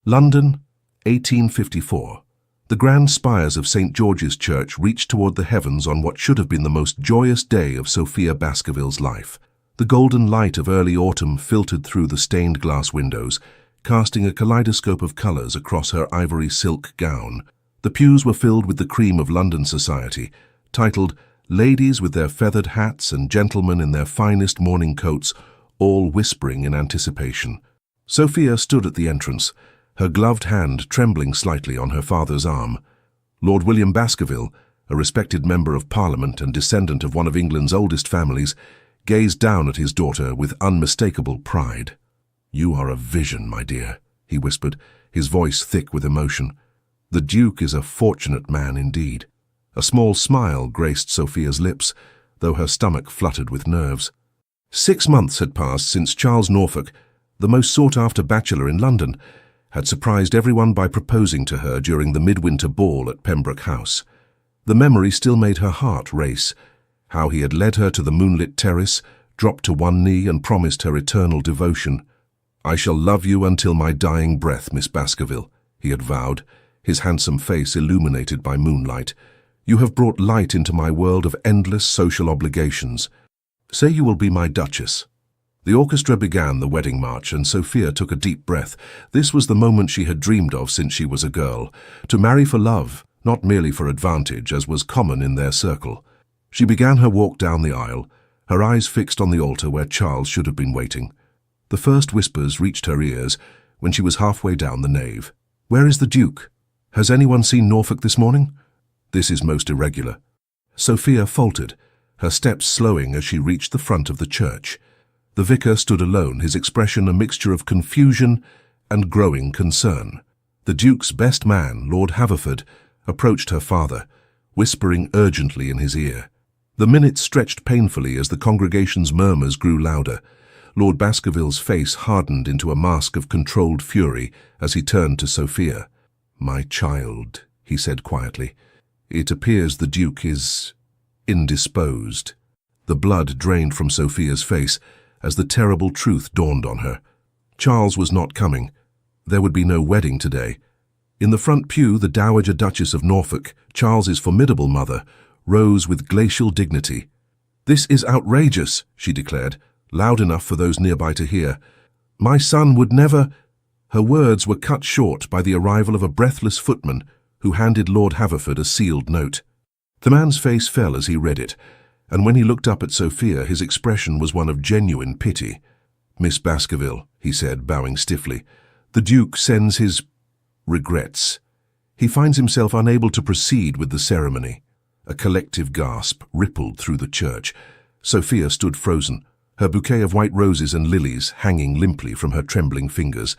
London, 1854. The grand spires of St. George's Church reached toward the heavens on what should have been the most joyous day of Sophia Baskerville's life. The golden light of early autumn filtered through the stained glass windows, casting a kaleidoscope of colours across her ivory silk gown. The pews were filled with the cream of London society, titled "Ladies with their feathered hats and gentlemen in their finest morning coats, all whispering in anticipation." Sophia stood at the entrance, her gloved hand trembling slightly on her father's arm. Lord William Baskerville, a respected member of Parliament and descendant of one of England's oldest families, gazed down at his daughter with unmistakable pride. "You are a vision, my dear," he whispered, his voice thick with emotion. "The Duke is a fortunate man indeed." A small smile graced Sophia's lips, though her stomach fluttered with nerves. 6 months had passed since Charles Norfolk, the most sought-after bachelor in London, had surprised everyone by proposing to her during the midwinter ball at Pembroke House. The memory still made her heart race, how he had led her to the moonlit terrace, dropped to one knee and promised her eternal devotion. "I shall love you until my dying breath, Miss Baskerville," he had vowed, his handsome face illuminated by moonlight. "You have brought light into my world of endless social obligations. Say you will be my Duchess." The orchestra began the wedding march, and Sophia took a deep breath. This was the moment she had dreamed of since she was a girl. To marry for love, not merely for advantage, as was common in their circle. She began her walk down the aisle, her eyes fixed on the altar where Charles should have been waiting. The first whispers reached her ears when she was halfway down the nave. "Where is the Duke? Has anyone seen Norfolk this morning? This is most irregular." Sophia faltered, her steps slowing as she reached the front of the church. The vicar stood alone, his expression a mixture of confusion and growing concern. The Duke's best man, Lord Haverford, approached her father, whispering urgently in his ear. The minutes stretched painfully as the congregation's murmurs grew louder. Lord Baskerville's face hardened into a mask of controlled fury as he turned to Sophia. "My child," he said quietly, "it appears the Duke is indisposed." The blood drained from Sophia's face as the terrible truth dawned on her. Charles was not coming. There would be no wedding today. In the front pew, the Dowager Duchess of Norfolk, Charles's formidable mother, rose with glacial dignity. "This is outrageous," she declared, loud enough for those nearby to hear. "My son would never—" Her words were cut short by the arrival of a breathless footman who handed Lord Haverford a sealed note. The man's face fell as he read it, and when he looked up at Sophia, his expression was one of genuine pity. "Miss Baskerville," he said, bowing stiffly, "the Duke sends his regrets. He finds himself unable to proceed with the ceremony." A collective gasp rippled through the church. Sophia stood frozen, her bouquet of white roses and lilies hanging limply from her trembling fingers.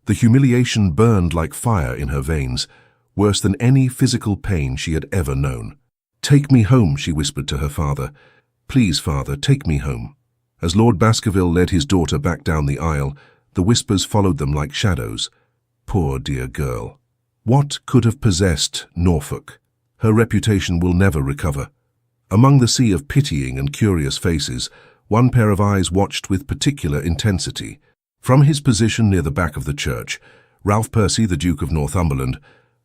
The humiliation burned like fire in her veins, worse than any physical pain she had ever known. "Take me home," she whispered to her father. "Please, father, take me home." As Lord Baskerville led his daughter back down the aisle, the whispers followed them like shadows. Poor dear girl. What could have possessed Norfolk? Her reputation will never recover. Among the sea of pitying and curious faces, one pair of eyes watched with particular intensity. From his position near the back of the church, Ralph Percy, the Duke of Northumberland,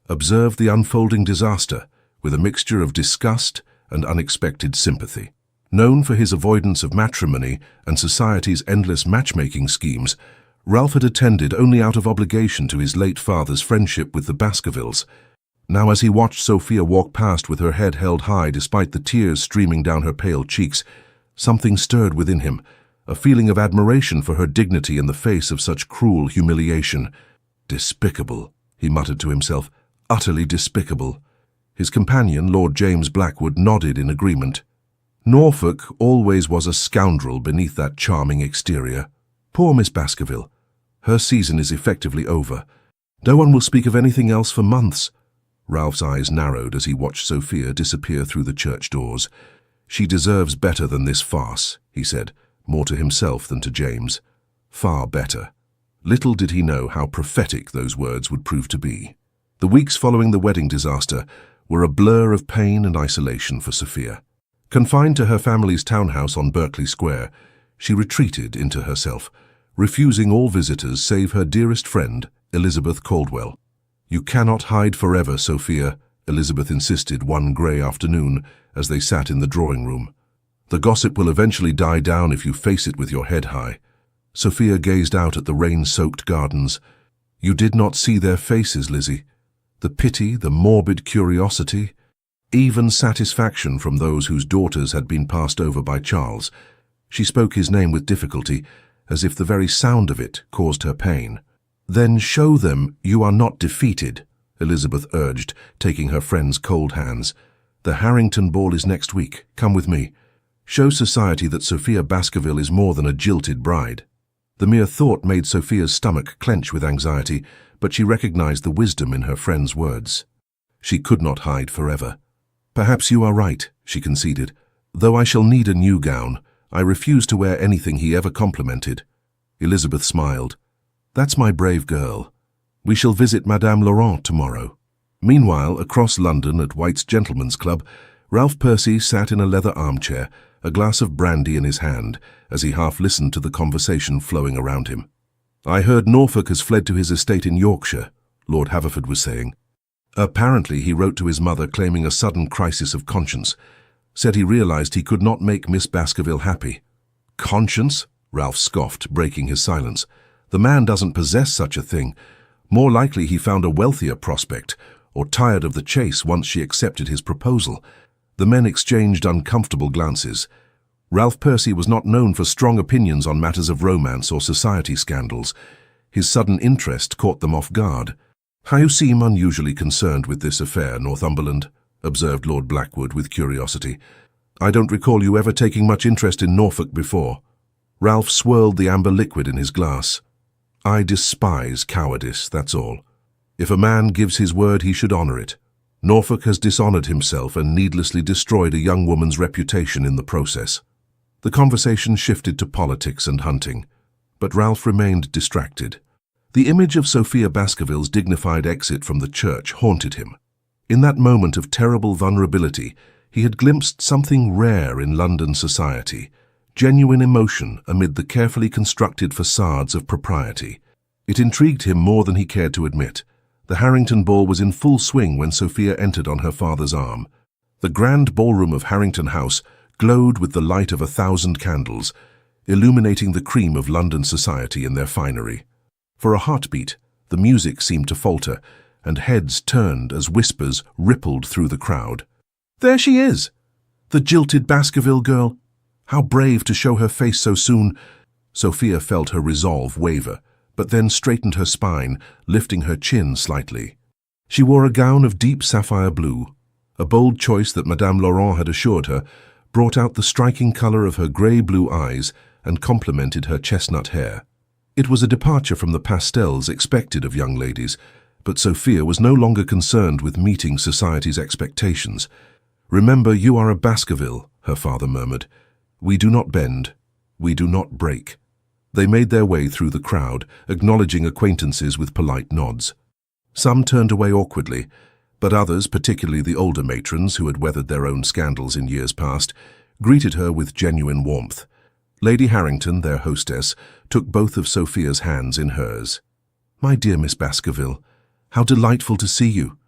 observed the unfolding disaster with a mixture of disgust and unexpected sympathy. Known for his avoidance of matrimony and society's endless matchmaking schemes, Ralph had attended only out of obligation to his late father's friendship with the Baskervilles. Now, as he watched Sophia walk past with her head held high despite the tears streaming down her pale cheeks, something stirred within him, a feeling of admiration for her dignity in the face of such cruel humiliation. "Despicable," he muttered to himself, "utterly despicable." His companion, Lord James Blackwood, nodded in agreement. Norfolk always was a scoundrel beneath that charming exterior. Poor Miss Baskerville. Her season is effectively over. No one will speak of anything else for months. Ralph's eyes narrowed as he watched Sophia disappear through the church doors. "She deserves better than this farce," he said, more to himself than to James. Far better. Little did he know how prophetic those words would prove to be. The weeks following the wedding disaster were a blur of pain and isolation for Sophia. Confined to her family's townhouse on Berkeley Square, she retreated into herself, refusing all visitors save her dearest friend Elizabeth Caldwell. You cannot hide forever, Sophia, Elizabeth insisted one grey afternoon as they sat in the drawing room. The gossip will eventually die down if you face it with your head high. Sophia gazed out at the rain-soaked gardens. You did not see their faces, Lizzie. The pity, the morbid curiosity, even satisfaction from those whose daughters had been passed over by Charles. She spoke his name with difficulty, as if the very sound of it caused her pain. Then show them you are not defeated, Elizabeth urged, taking her friend's cold hands. The Harrington ball is next week. Come with me. Show society that Sophia Baskerville is more than a jilted bride. The mere thought made Sophia's stomach clench with anxiety, but she recognized the wisdom in her friend's words. She could not hide forever. Perhaps you are right, she conceded. Though I shall need a new gown, I refuse to wear anything he ever complimented. Elizabeth smiled. That's my brave girl. We shall visit Madame Laurent tomorrow. Meanwhile, across London at White's Gentlemen's Club, Ralph Percy sat in a leather armchair, a glass of brandy in his hand, as he half listened to the conversation flowing around him. I heard Norfolk has fled to his estate in Yorkshire, Lord Haverford was saying. Apparently he wrote to his mother claiming a sudden crisis of conscience. Said he realized he could not make Miss Baskerville happy. Conscience? Ralph scoffed, breaking his silence. The man doesn't possess such a thing. More likely he found a wealthier prospect, or tired of the chase once she accepted his proposal. The men exchanged uncomfortable glances. Ralph Percy was not known for strong opinions on matters of romance or society scandals. His sudden interest caught them off guard. You seem unusually concerned with this affair, Northumberland, observed Lord Blackwood with curiosity. I don't recall you ever taking much interest in Norfolk before. Ralph swirled the amber liquid in his glass. I despise cowardice, that's all. If a man gives his word, he should honor it. Norfolk has dishonored himself and needlessly destroyed a young woman's reputation in the process. The conversation shifted to politics and hunting, but Ralph remained distracted. The image of Sophia Baskerville's dignified exit from the church haunted him. In that moment of terrible vulnerability, he had glimpsed something rare in London society, genuine emotion amid the carefully constructed facades of propriety. It intrigued him more than he cared to admit. The Harrington ball was in full swing when Sophia entered on her father's arm. The grand ballroom of Harrington House glowed with the light of 1,000 candles, illuminating the cream of London society in their finery. For a heartbeat, the music seemed to falter, and heads turned as whispers rippled through the crowd. There she is! The jilted Baskerville girl! How brave to show her face so soon! Sophia felt her resolve waver, but then straightened her spine, lifting her chin slightly. She wore a gown of deep sapphire blue. A bold choice that Madame Laurent had assured her brought out the striking color of her grey-blue eyes and complemented her chestnut hair. It was a departure from the pastels expected of young ladies, but Sophia was no longer concerned with meeting society's expectations. Remember, you are a Baskerville, her father murmured. We do not bend, we do not break. They made their way through the crowd, acknowledging acquaintances with polite nods. Some turned away awkwardly, but others, particularly the older matrons who had weathered their own scandals in years past, greeted her with genuine warmth. Lady Harrington, their hostess, took both of Sophia's hands in hers. My dear Miss Baskerville, how delightful to see you.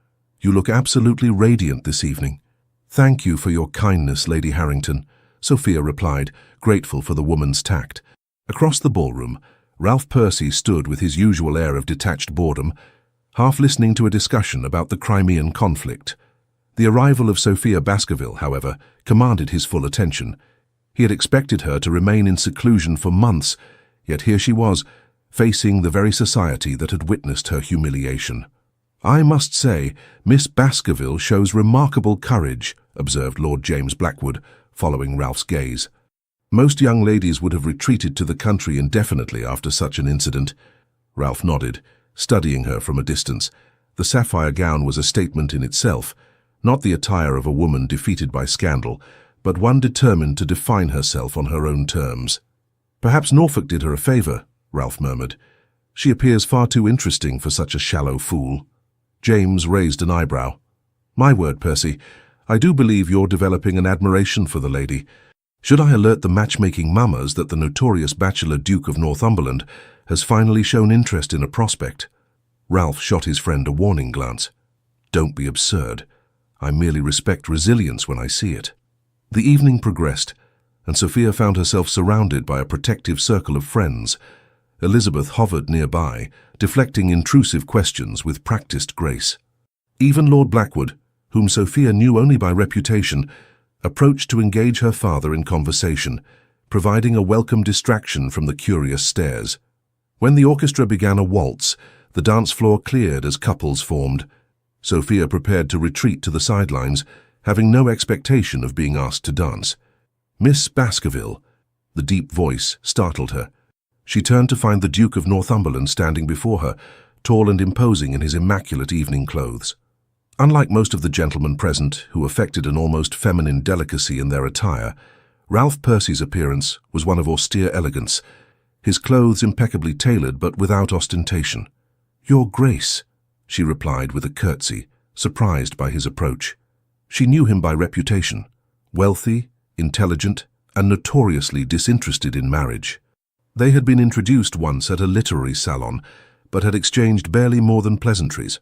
You look absolutely radiant this evening. Thank you for your kindness, Lady Harrington, Sophia replied, grateful for the woman's tact. Across the ballroom, Ralph Percy stood with his usual air of detached boredom, half listening to a discussion about the Crimean conflict. The arrival of Sophia Baskerville, however, commanded his full attention. He had expected her to remain in seclusion for months, yet here she was, facing the very society that had witnessed her humiliation. I must say, Miss Baskerville shows remarkable courage, observed Lord James Blackwood, following Ralph's gaze. Most young ladies would have retreated to the country indefinitely after such an incident. Ralph nodded, studying her from a distance. The sapphire gown was a statement in itself, not the attire of a woman defeated by scandal, but one determined to define herself on her own terms. Perhaps Norfolk did her a favor, Ralph murmured. She appears far too interesting for such a shallow fool. James raised an eyebrow. My word, Percy, I do believe you're developing an admiration for the lady. Should I alert the matchmaking mammas that the notorious bachelor Duke of Northumberland has finally shown interest in a prospect? Ralph shot his friend a warning glance. Don't be absurd. I merely respect resilience when I see it. The evening progressed, and Sophia found herself surrounded by a protective circle of friends. Elizabeth hovered nearby, deflecting intrusive questions with practiced grace. Even Lord Blackwood, whom Sophia knew only by reputation, approached to engage her father in conversation, providing a welcome distraction from the curious stares. When the orchestra began a waltz, the dance floor cleared as couples formed. Sophia prepared to retreat to the sidelines, having no expectation of being asked to dance. Miss Baskerville, the deep voice startled her. She turned to find the Duke of Northumberland standing before her, tall and imposing in his immaculate evening clothes. Unlike most of the gentlemen present, who affected an almost feminine delicacy in their attire, Ralph Percy's appearance was one of austere elegance, his clothes impeccably tailored but without ostentation. "Your Grace," she replied with a curtsy, surprised by his approach. She knew him by reputation, wealthy, intelligent, and notoriously disinterested in marriage. They had been introduced once at a literary salon, but had exchanged barely more than pleasantries.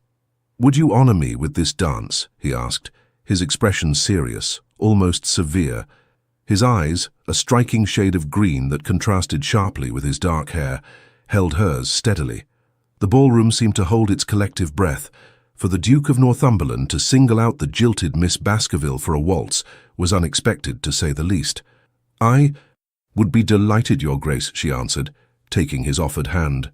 "Would you honor me with this dance?" he asked, his expression serious, almost severe. His eyes, a striking shade of green that contrasted sharply with his dark hair, held hers steadily. The ballroom seemed to hold its collective breath. For the Duke of Northumberland to single out the jilted Miss Baskerville for a waltz was unexpected, to say the least. "I would be delighted, Your Grace," she answered, taking his offered hand.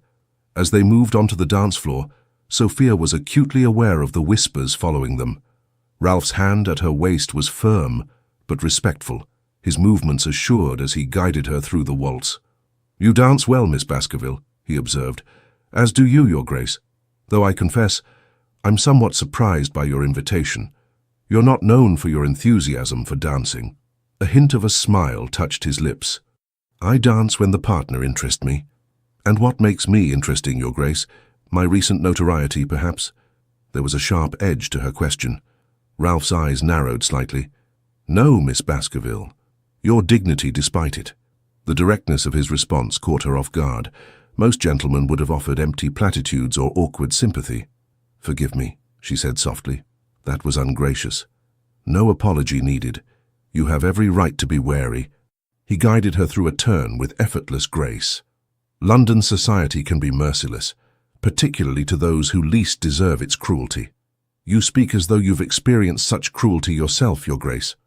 As they moved onto the dance floor, Sophia was acutely aware of the whispers following them. Ralph's hand at her waist was firm, but respectful, his movements assured as he guided her through the waltz. "You dance well, Miss Baskerville," he observed, "as do you, Your Grace, though I confess I'm somewhat surprised by your invitation. You're not known for your enthusiasm for dancing." A hint of a smile touched his lips. "I dance when the partner interests me. And what makes me interesting, Your Grace? My recent notoriety, perhaps?" There was a sharp edge to her question. Ralph's eyes narrowed slightly. "No, Miss Baskerville. Your dignity despite it." The directness of his response caught her off guard. Most gentlemen would have offered empty platitudes or awkward sympathy. "Forgive me," she said softly. "That was ungracious. No apology needed. You have every right to be wary." He guided her through a turn with effortless grace. London society can be merciless, particularly to those who least deserve its cruelty. "You speak as though you've experienced such cruelty yourself, Your Grace."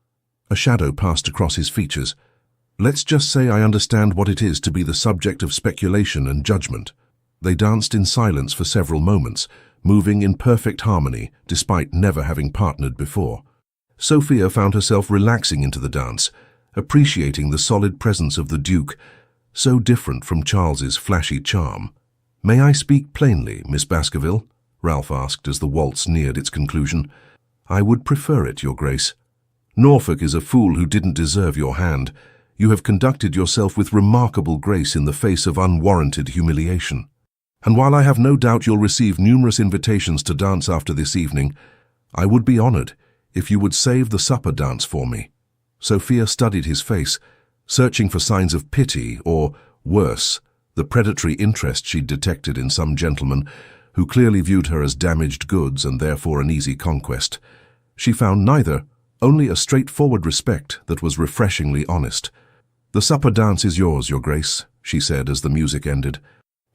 A shadow passed across his features. "Let's just say I understand what it is to be the subject of speculation and judgment." They danced in silence for several moments, moving in perfect harmony despite never having partnered before. Sophia found herself relaxing into the dance, appreciating the solid presence of the Duke, so different from Charles's flashy charm. "May I speak plainly, Miss Baskerville?" Ralph asked as the waltz neared its conclusion. "I would prefer it, Your Grace. Norfolk is a fool who didn't deserve your hand. You have conducted yourself with remarkable grace in the face of unwarranted humiliation. And while I have no doubt you'll receive numerous invitations to dance after this evening, I would be honored if you would save the supper dance for me." Sophia studied his face, searching for signs of pity or, worse, the predatory interest she'd detected in some gentleman who clearly viewed her as damaged goods and therefore an easy conquest. She found neither, only a straightforward respect that was refreshingly honest. "The supper dance is yours, Your Grace," she said as the music ended.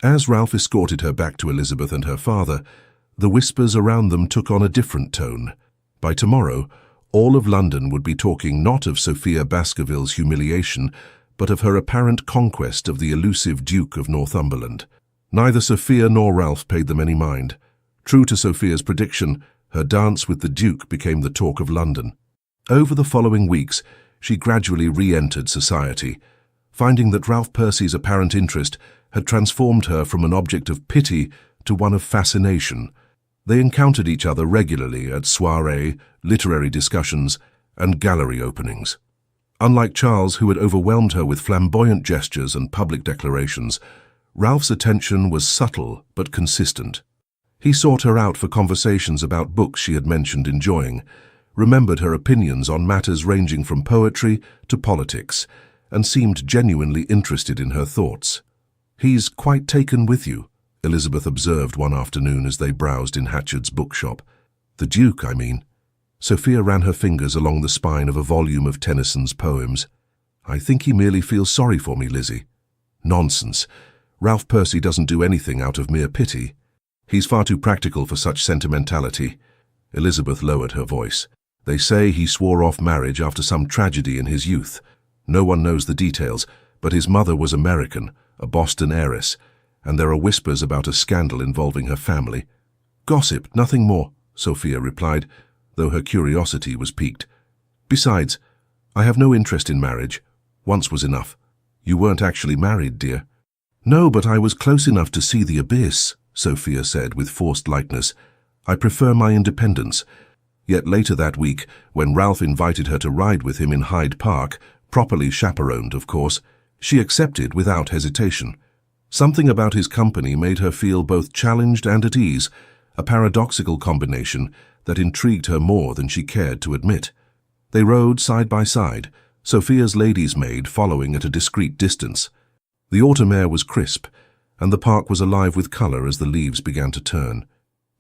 As Ralph escorted her back to Elizabeth and her father, the whispers around them took on a different tone. By tomorrow, all of London would be talking not of Sophia Baskerville's humiliation, but of her apparent conquest of the elusive Duke of Northumberland. Neither Sophia nor Ralph paid them any mind. True to Sophia's prediction, her dance with the Duke became the talk of London. Over the following weeks, she gradually re-entered society, finding that Ralph Percy's apparent interest had transformed her from an object of pity to one of fascination. They encountered each other regularly at soirées, literary discussions, and gallery openings. Unlike Charles, who had overwhelmed her with flamboyant gestures and public declarations, Ralph's attention was subtle but consistent. He sought her out for conversations about books she had mentioned enjoying, remembered her opinions on matters ranging from poetry to politics, and seemed genuinely interested in her thoughts. "He's quite taken with you," Elizabeth observed one afternoon as they browsed in Hatchard's bookshop. The Duke, I mean. Sophia ran her fingers along the spine of a volume of Tennyson's poems. I think he merely feels sorry for me, Lizzie. Nonsense. Ralph Percy doesn't do anything out of mere pity. He's far too practical for such sentimentality. Elizabeth lowered her voice. They say he swore off marriage after some tragedy in his youth. No one knows the details, but his mother was American, a Boston heiress, and there are whispers about a scandal involving her family. Gossip, nothing more, Sophia replied, though her curiosity was piqued. Besides, I have no interest in marriage. Once was enough. You weren't actually married, dear. No, but I was close enough to see the abyss, Sophia said with forced lightness. I prefer my independence. Yet later that week, when Ralph invited her to ride with him in Hyde Park, properly chaperoned, of course, she accepted without hesitation. Something about his company made her feel both challenged and at ease, a paradoxical combination that intrigued her more than she cared to admit. They rode side by side, Sophia's lady's maid following at a discreet distance. The autumn air was crisp, and the park was alive with colour as the leaves began to turn.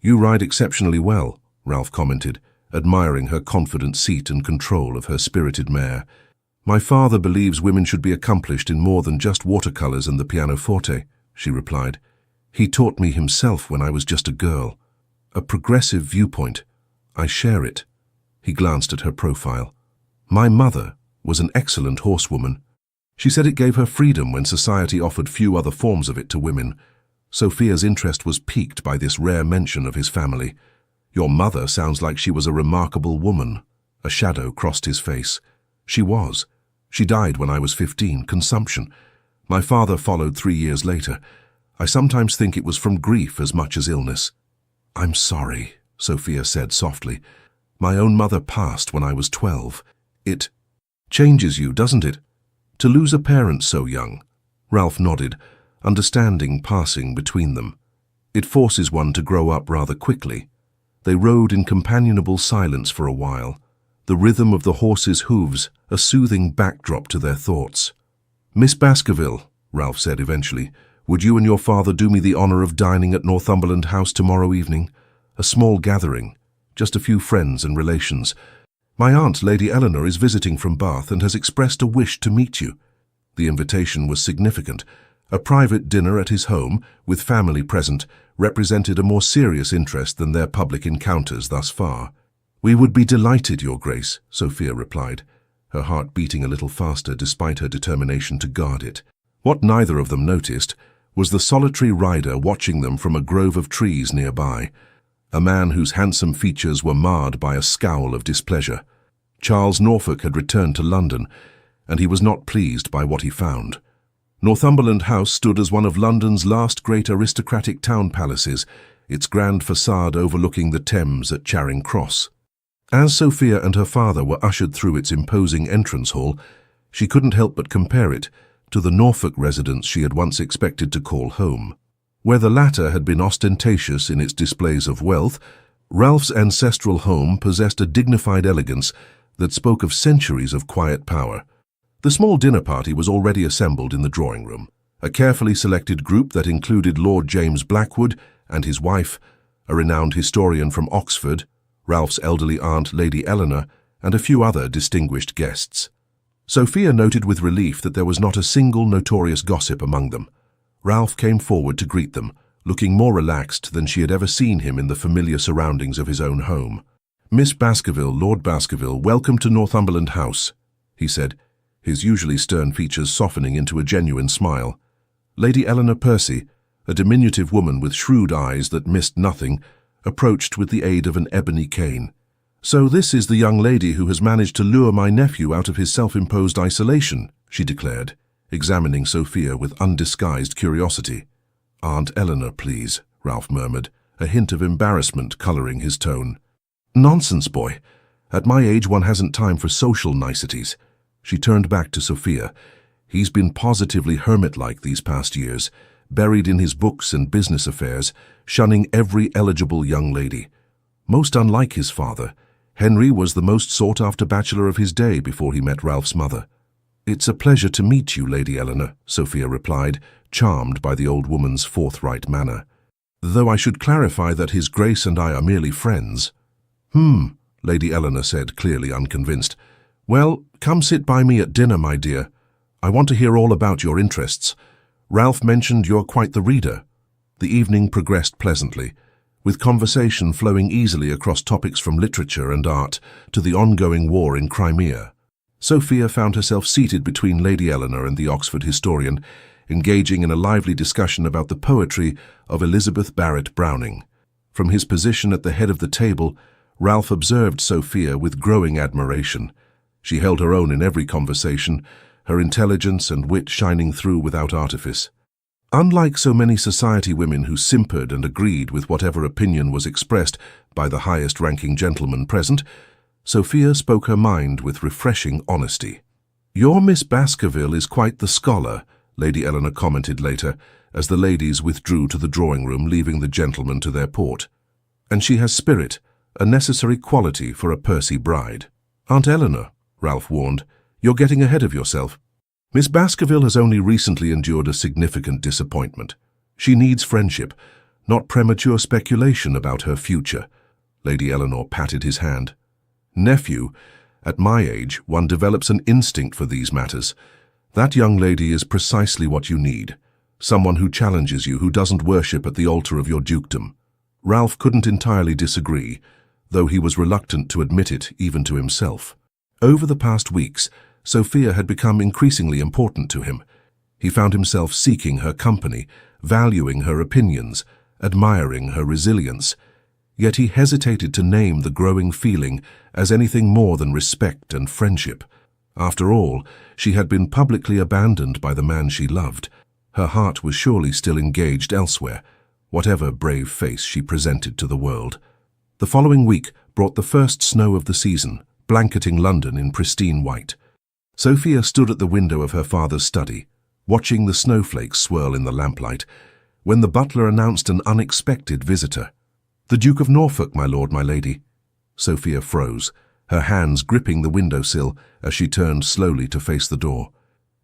You ride exceptionally well, Ralph commented, admiring her confident seat and control of her spirited mare. My father believes women should be accomplished in more than just watercolours and the pianoforte, she replied. He taught me himself when I was just a girl. A progressive viewpoint. I share it. He glanced at her profile. My mother was an excellent horsewoman. She said it gave her freedom when society offered few other forms of it to women. Sophia's interest was piqued by this rare mention of his family. Your mother sounds like she was a remarkable woman. A shadow crossed his face. She was. She died when I was 15, consumption. My father followed 3 years later. I sometimes think it was from grief as much as illness. I'm sorry, Sophia said softly. My own mother passed when I was 12. It changes you, doesn't it? To lose a parent so young. Ralph nodded, understanding passing between them. It forces one to grow up rather quickly. They rode in companionable silence for a while, the rhythm of the horses' hooves a soothing backdrop to their thoughts. Miss Baskerville, Ralph said eventually, would you and your father do me the honour of dining at Northumberland House tomorrow evening? A small gathering, just a few friends and relations. My aunt, Lady Eleanor, is visiting from Bath and has expressed a wish to meet you. The invitation was significant. A private dinner at his home, with family present, represented a more serious interest than their public encounters thus far. We would be delighted, Your Grace, Sophia replied, her heart beating a little faster despite her determination to guard it. What neither of them noticed was the solitary rider watching them from a grove of trees nearby, a man whose handsome features were marred by a scowl of displeasure. Charles Norfolk had returned to London, and he was not pleased by what he found. Northumberland House stood as one of London's last great aristocratic town palaces, its grand facade overlooking the Thames at Charing Cross. As Sophia and her father were ushered through its imposing entrance hall, she couldn't help but compare it to the Norfolk residence she had once expected to call home. Where the latter had been ostentatious in its displays of wealth, Ralph's ancestral home possessed a dignified elegance that spoke of centuries of quiet power. The small dinner party was already assembled in the drawing room, a carefully selected group that included Lord James Blackwood and his wife, a renowned historian from Oxford, Ralph's elderly aunt, Lady Eleanor, and a few other distinguished guests. Sophia noted with relief that there was not a single notorious gossip among them. Ralph came forward to greet them, looking more relaxed than she had ever seen him in the familiar surroundings of his own home. Miss Baskerville, Lord Baskerville, welcome to Northumberland House, he said, his usually stern features softening into a genuine smile. Lady Eleanor Percy, a diminutive woman with shrewd eyes that missed nothing, approached with the aid of an ebony cane. So this is the young lady who has managed to lure my nephew out of his self-imposed isolation, she declared, examining Sophia with undisguised curiosity. Aunt Eleanor, please, Ralph murmured, a hint of embarrassment colouring his tone. Nonsense, boy. At my age one hasn't time for social niceties. She turned back to Sophia. He's been positively hermit-like these past years, buried in his books and business affairs, shunning every eligible young lady. Most unlike his father, Henry was the most sought-after bachelor of his day before he met Ralph's mother. It's a pleasure to meet you, Lady Eleanor, Sophia replied, charmed by the old woman's forthright manner. "Though I should clarify that His Grace and I are merely friends." Lady Eleanor said, clearly unconvinced. "Well, come sit by me at dinner, my dear. I want to hear all about your interests. Ralph mentioned you're quite the reader." The evening progressed pleasantly, with conversation flowing easily across topics from literature and art to the ongoing war in Crimea. Sophia found herself seated between Lady Eleanor and the Oxford historian, engaging in a lively discussion about the poetry of Elizabeth Barrett Browning. From his position at the head of the table, Ralph observed Sophia with growing admiration. She held her own in every conversation, her intelligence and wit shining through without artifice. Unlike so many society women who simpered and agreed with whatever opinion was expressed by the highest-ranking gentleman present, Sophia spoke her mind with refreshing honesty. "Your Miss Baskerville is quite the scholar," Lady Eleanor commented later, as the ladies withdrew to the drawing-room, leaving the gentlemen to their port. "And she has spirit, a necessary quality for a Percy bride." "Aunt Eleanor," Ralph warned, "you're getting ahead of yourself. Miss Baskerville has only recently endured a significant disappointment. She needs friendship, not premature speculation about her future." Lady Eleanor patted his hand. "Nephew, at my age, one develops an instinct for these matters. That young lady is precisely what you need. Someone who challenges you, who doesn't worship at the altar of your dukedom." Ralph couldn't entirely disagree, though he was reluctant to admit it even to himself. Over the past weeks, Sophia had become increasingly important to him. He found himself seeking her company, valuing her opinions, admiring her resilience. Yet he hesitated to name the growing feeling as anything more than respect and friendship. After all, she had been publicly abandoned by the man she loved. Her heart was surely still engaged elsewhere, whatever brave face she presented to the world. The following week brought the first snow of the season, blanketing London in pristine white. Sophia stood at the window of her father's study, watching the snowflakes swirl in the lamplight, when the butler announced an unexpected visitor. "The Duke of Norfolk, my lord, my lady." Sophia froze, her hands gripping the windowsill as she turned slowly to face the door.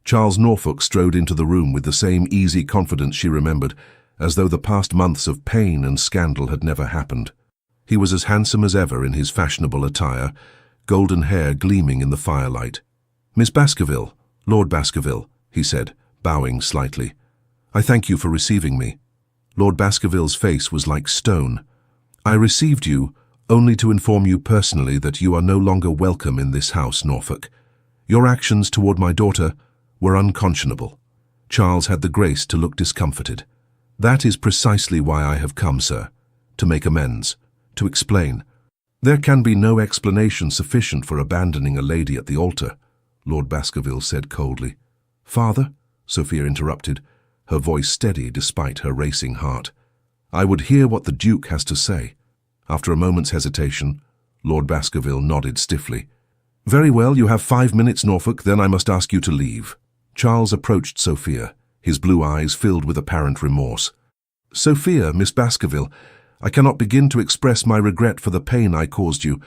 Charles Norfolk strode into the room with the same easy confidence she remembered, as though the past months of pain and scandal had never happened. He was as handsome as ever in his fashionable attire, golden hair gleaming in the firelight. "Miss Baskerville, Lord Baskerville," he said, bowing slightly. "I thank you for receiving me." Lord Baskerville's face was like stone. "I received you only to inform you personally that you are no longer welcome in this house, Norfolk. Your actions toward my daughter were unconscionable." Charles had the grace to look discomfited. "That is precisely why I have come, sir, to make amends, to explain." "There can be no explanation sufficient for abandoning a lady at the altar," Lord Baskerville said coldly. "Father," Sophia interrupted, her voice steady despite her racing heart. "I would hear what the Duke has to say." After a moment's hesitation, Lord Baskerville nodded stiffly. "Very well, you have 5 minutes, Norfolk, then I must ask you to leave." Charles approached Sophia, his blue eyes filled with apparent remorse. "Sophia, Miss Baskerville, I cannot begin to express my regret for the pain I caused you.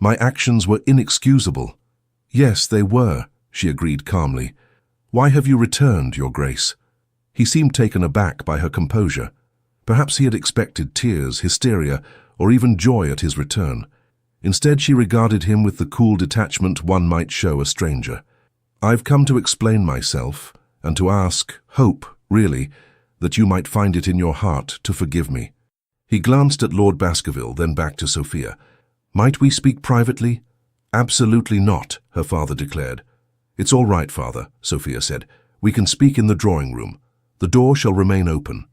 My actions were inexcusable." "Yes, they were," she agreed calmly. "Why have you returned, Your Grace?" He seemed taken aback by her composure. Perhaps he had expected tears, hysteria, or even joy at his return. Instead, she regarded him with the cool detachment one might show a stranger. "I've come to explain myself, and to ask, hope, really, that you might find it in your heart to forgive me." He glanced at Lord Baskerville, then back to Sophia. "Might we speak privately?" "Absolutely not," her father declared. "It's all right, father," Sophia said. "We can speak in the drawing-room. The door shall remain open."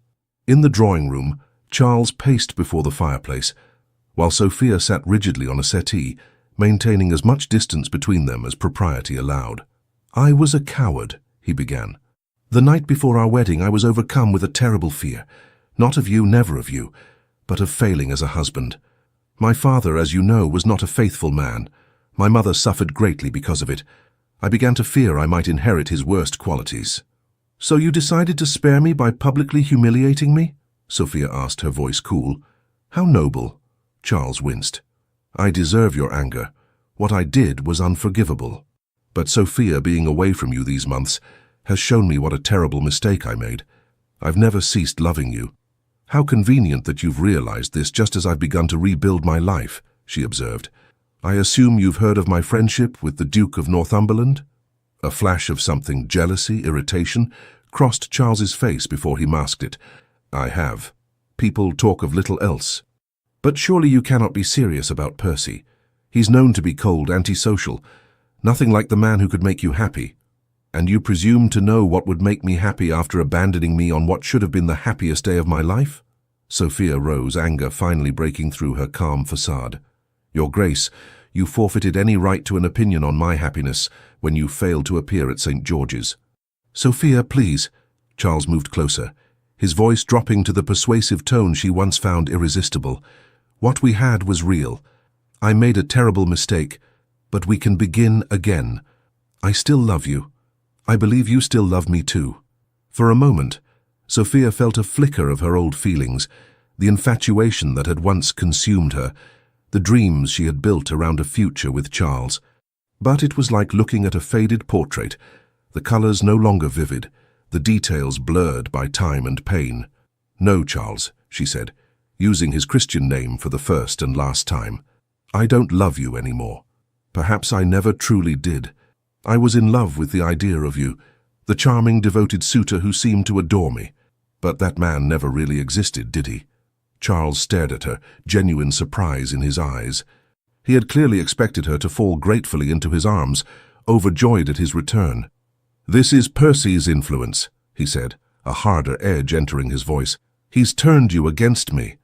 In the drawing-room, Charles paced before the fireplace, while Sophia sat rigidly on a settee, maintaining as much distance between them as propriety allowed. "I was a coward," he began. "The night before our wedding I was overcome with a terrible fear, not of you, never of you, but of failing as a husband. My father, as you know, was not a faithful man. My mother suffered greatly because of it. I began to fear I might inherit his worst qualities." "So you decided to spare me by publicly humiliating me?" Sophia asked, her voice cool. "How noble." Charles winced. "I deserve your anger. What I did was unforgivable. But Sophia, being away from you these months, has shown me what a terrible mistake I made. I've never ceased loving you. How convenient that you've realized this just as I've begun to rebuild my life, she observed. I assume you've heard of my friendship with the Duke of Northumberland? A flash of something, jealousy, irritation, crossed Charles's face before he masked it. I have. People talk of little else. But surely you cannot be serious about Percy. He's known to be cold, antisocial, nothing like the man who could make you happy. And you presume to know what would make me happy after abandoning me on what should have been the happiest day of my life? Sophia rose, anger finally breaking through her calm facade. Your Grace, you forfeited any right to an opinion on my happiness when you failed to appear at St. George's. Sophia, please. Charles moved closer, his voice dropping to the persuasive tone she once found irresistible. What we had was real. I made a terrible mistake, but we can begin again. I still love you. I believe you still love me too. For a moment, Sophia felt a flicker of her old feelings, the infatuation that had once consumed her, the dreams she had built around a future with Charles. But it was like looking at a faded portrait, the colors no longer vivid, the details blurred by time and pain. No, Charles, she said, using his Christian name for the first and last time. I don't love you anymore. Perhaps I never truly did. I was in love with the idea of you, the charming, devoted suitor who seemed to adore me. But that man never really existed, did he? Charles stared at her, genuine surprise in his eyes. He had clearly expected her to fall gratefully into his arms, overjoyed at his return. This is Percy's influence, he said, a harder edge entering his voice. He's turned you against me.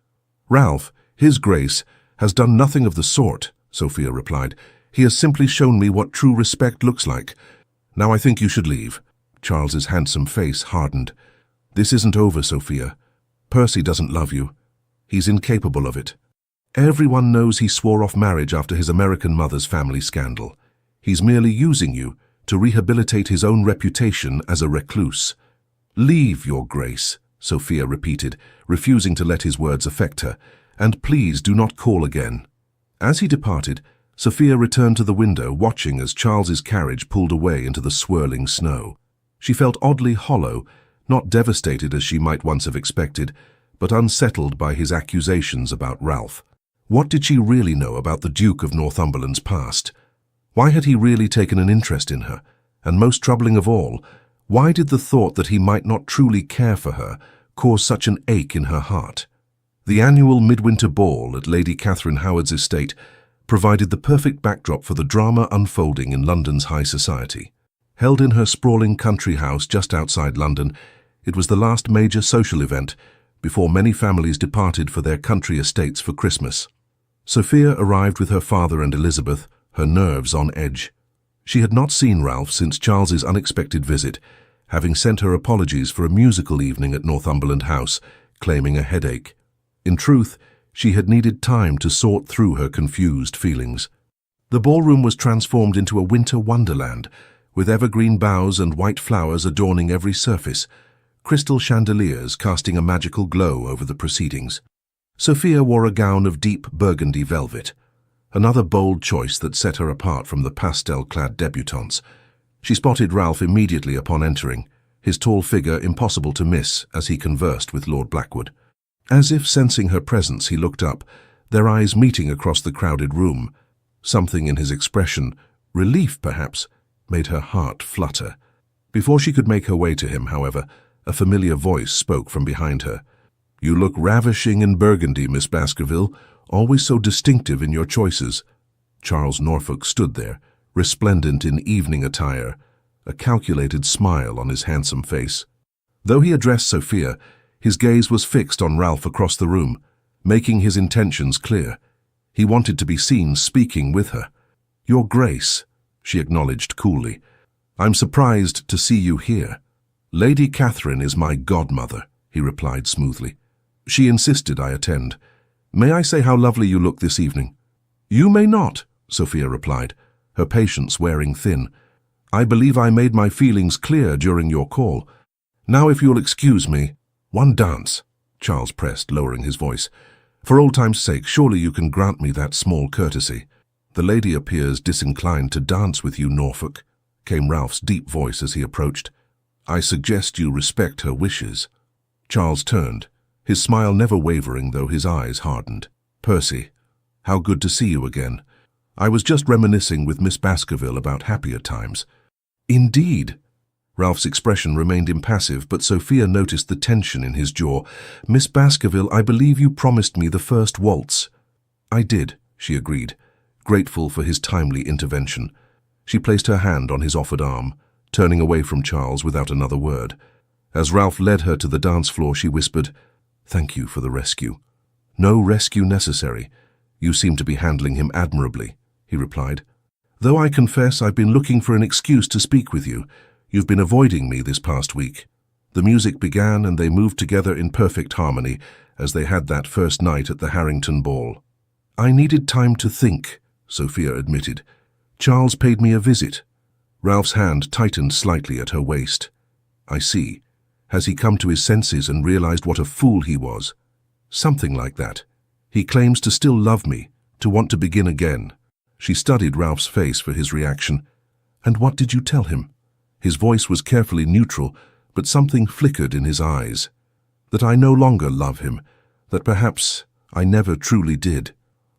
Ralph, His Grace, has done nothing of the sort, Sophia replied. He has simply shown me what true respect looks like. Now I think you should leave. Charles's handsome face hardened. This isn't over, Sophia. Percy doesn't love you. He's incapable of it. Everyone knows he swore off marriage after his American mother's family scandal. He's merely using you to rehabilitate his own reputation as a recluse. Leave, Your Grace, Sophia repeated, refusing to let his words affect her, and please do not call again. As he departed, Sophia returned to the window, watching as Charles's carriage pulled away into the swirling snow. She felt oddly hollow, not devastated as she might once have expected, but unsettled by his accusations about Ralph. What did she really know about the Duke of Northumberland's past? Why had he really taken an interest in her? And most troubling of all, why did the thought that he might not truly care for her cause such an ache in her heart? The annual midwinter ball at Lady Catherine Howard's estate provided the perfect backdrop for the drama unfolding in London's high society. Held in her sprawling country house just outside London, it was the last major social event before many families departed for their country estates for Christmas. Sophia arrived with her father and Elizabeth, her nerves on edge. She had not seen Ralph since Charles's unexpected visit, having sent her apologies for a musical evening at Northumberland House, claiming a headache. In truth, she had needed time to sort through her confused feelings. The ballroom was transformed into a winter wonderland, with evergreen boughs and white flowers adorning every surface, crystal chandeliers casting a magical glow over the proceedings. Sophia wore a gown of deep burgundy velvet, another bold choice that set her apart from the pastel-clad debutantes. She spotted Ralph immediately upon entering, his tall figure impossible to miss as he conversed with Lord Blackwood. As if sensing her presence, he looked up, their eyes meeting across the crowded room. Something in his expression, relief perhaps, made her heart flutter. Before she could make her way to him, however, a familiar voice spoke from behind her. You look ravishing in burgundy, Miss Baskerville, always so distinctive in your choices. Charles Norfolk stood there, resplendent in evening attire, a calculated smile on his handsome face. Though he addressed Sophia, his gaze was fixed on Ralph across the room, making his intentions clear. He wanted to be seen speaking with her. Your Grace, she acknowledged coolly. I'm surprised to see you here. Lady Catherine is my godmother, he replied smoothly. She insisted I attend. May I say how lovely you look this evening? You may not, Sophia replied, her patience wearing thin. I believe I made my feelings clear during your call. Now if you'll excuse me, one dance, Charles pressed, lowering his voice. For old time's sake, surely you can grant me that small courtesy. The lady appears disinclined to dance with you, Norfolk, came Ralph's deep voice as he approached. I suggest you respect her wishes. Charles turned, his smile never wavering though his eyes hardened. "Percy, how good to see you again. I was just reminiscing with Miss Baskerville about happier times." "Indeed." Ralph's expression remained impassive, but Sophia noticed the tension in his jaw. "Miss Baskerville, I believe you promised me the first waltz." "I did," she agreed, grateful for his timely intervention. She placed her hand on his offered arm, turning away from Charles without another word. As Ralph led her to the dance floor, she whispered, "Thank you for the rescue." "No rescue necessary. You seem to be handling him admirably," he replied. "Though I confess I've been looking for an excuse to speak with you. You've been avoiding me this past week." The music began and they moved together in perfect harmony as they had that first night at the Harrington Ball. "I needed time to think," Sophia admitted. "Charles paid me a visit." Ralph's hand tightened slightly at her waist. "I see. Has he come to his senses and realized what a fool he was?" "Something like that. He claims to still love me, to want to begin again." She studied Ralph's face for his reaction. "And what did you tell him?" His voice was carefully neutral, but something flickered in his eyes. "That I no longer love him, that perhaps I never truly did."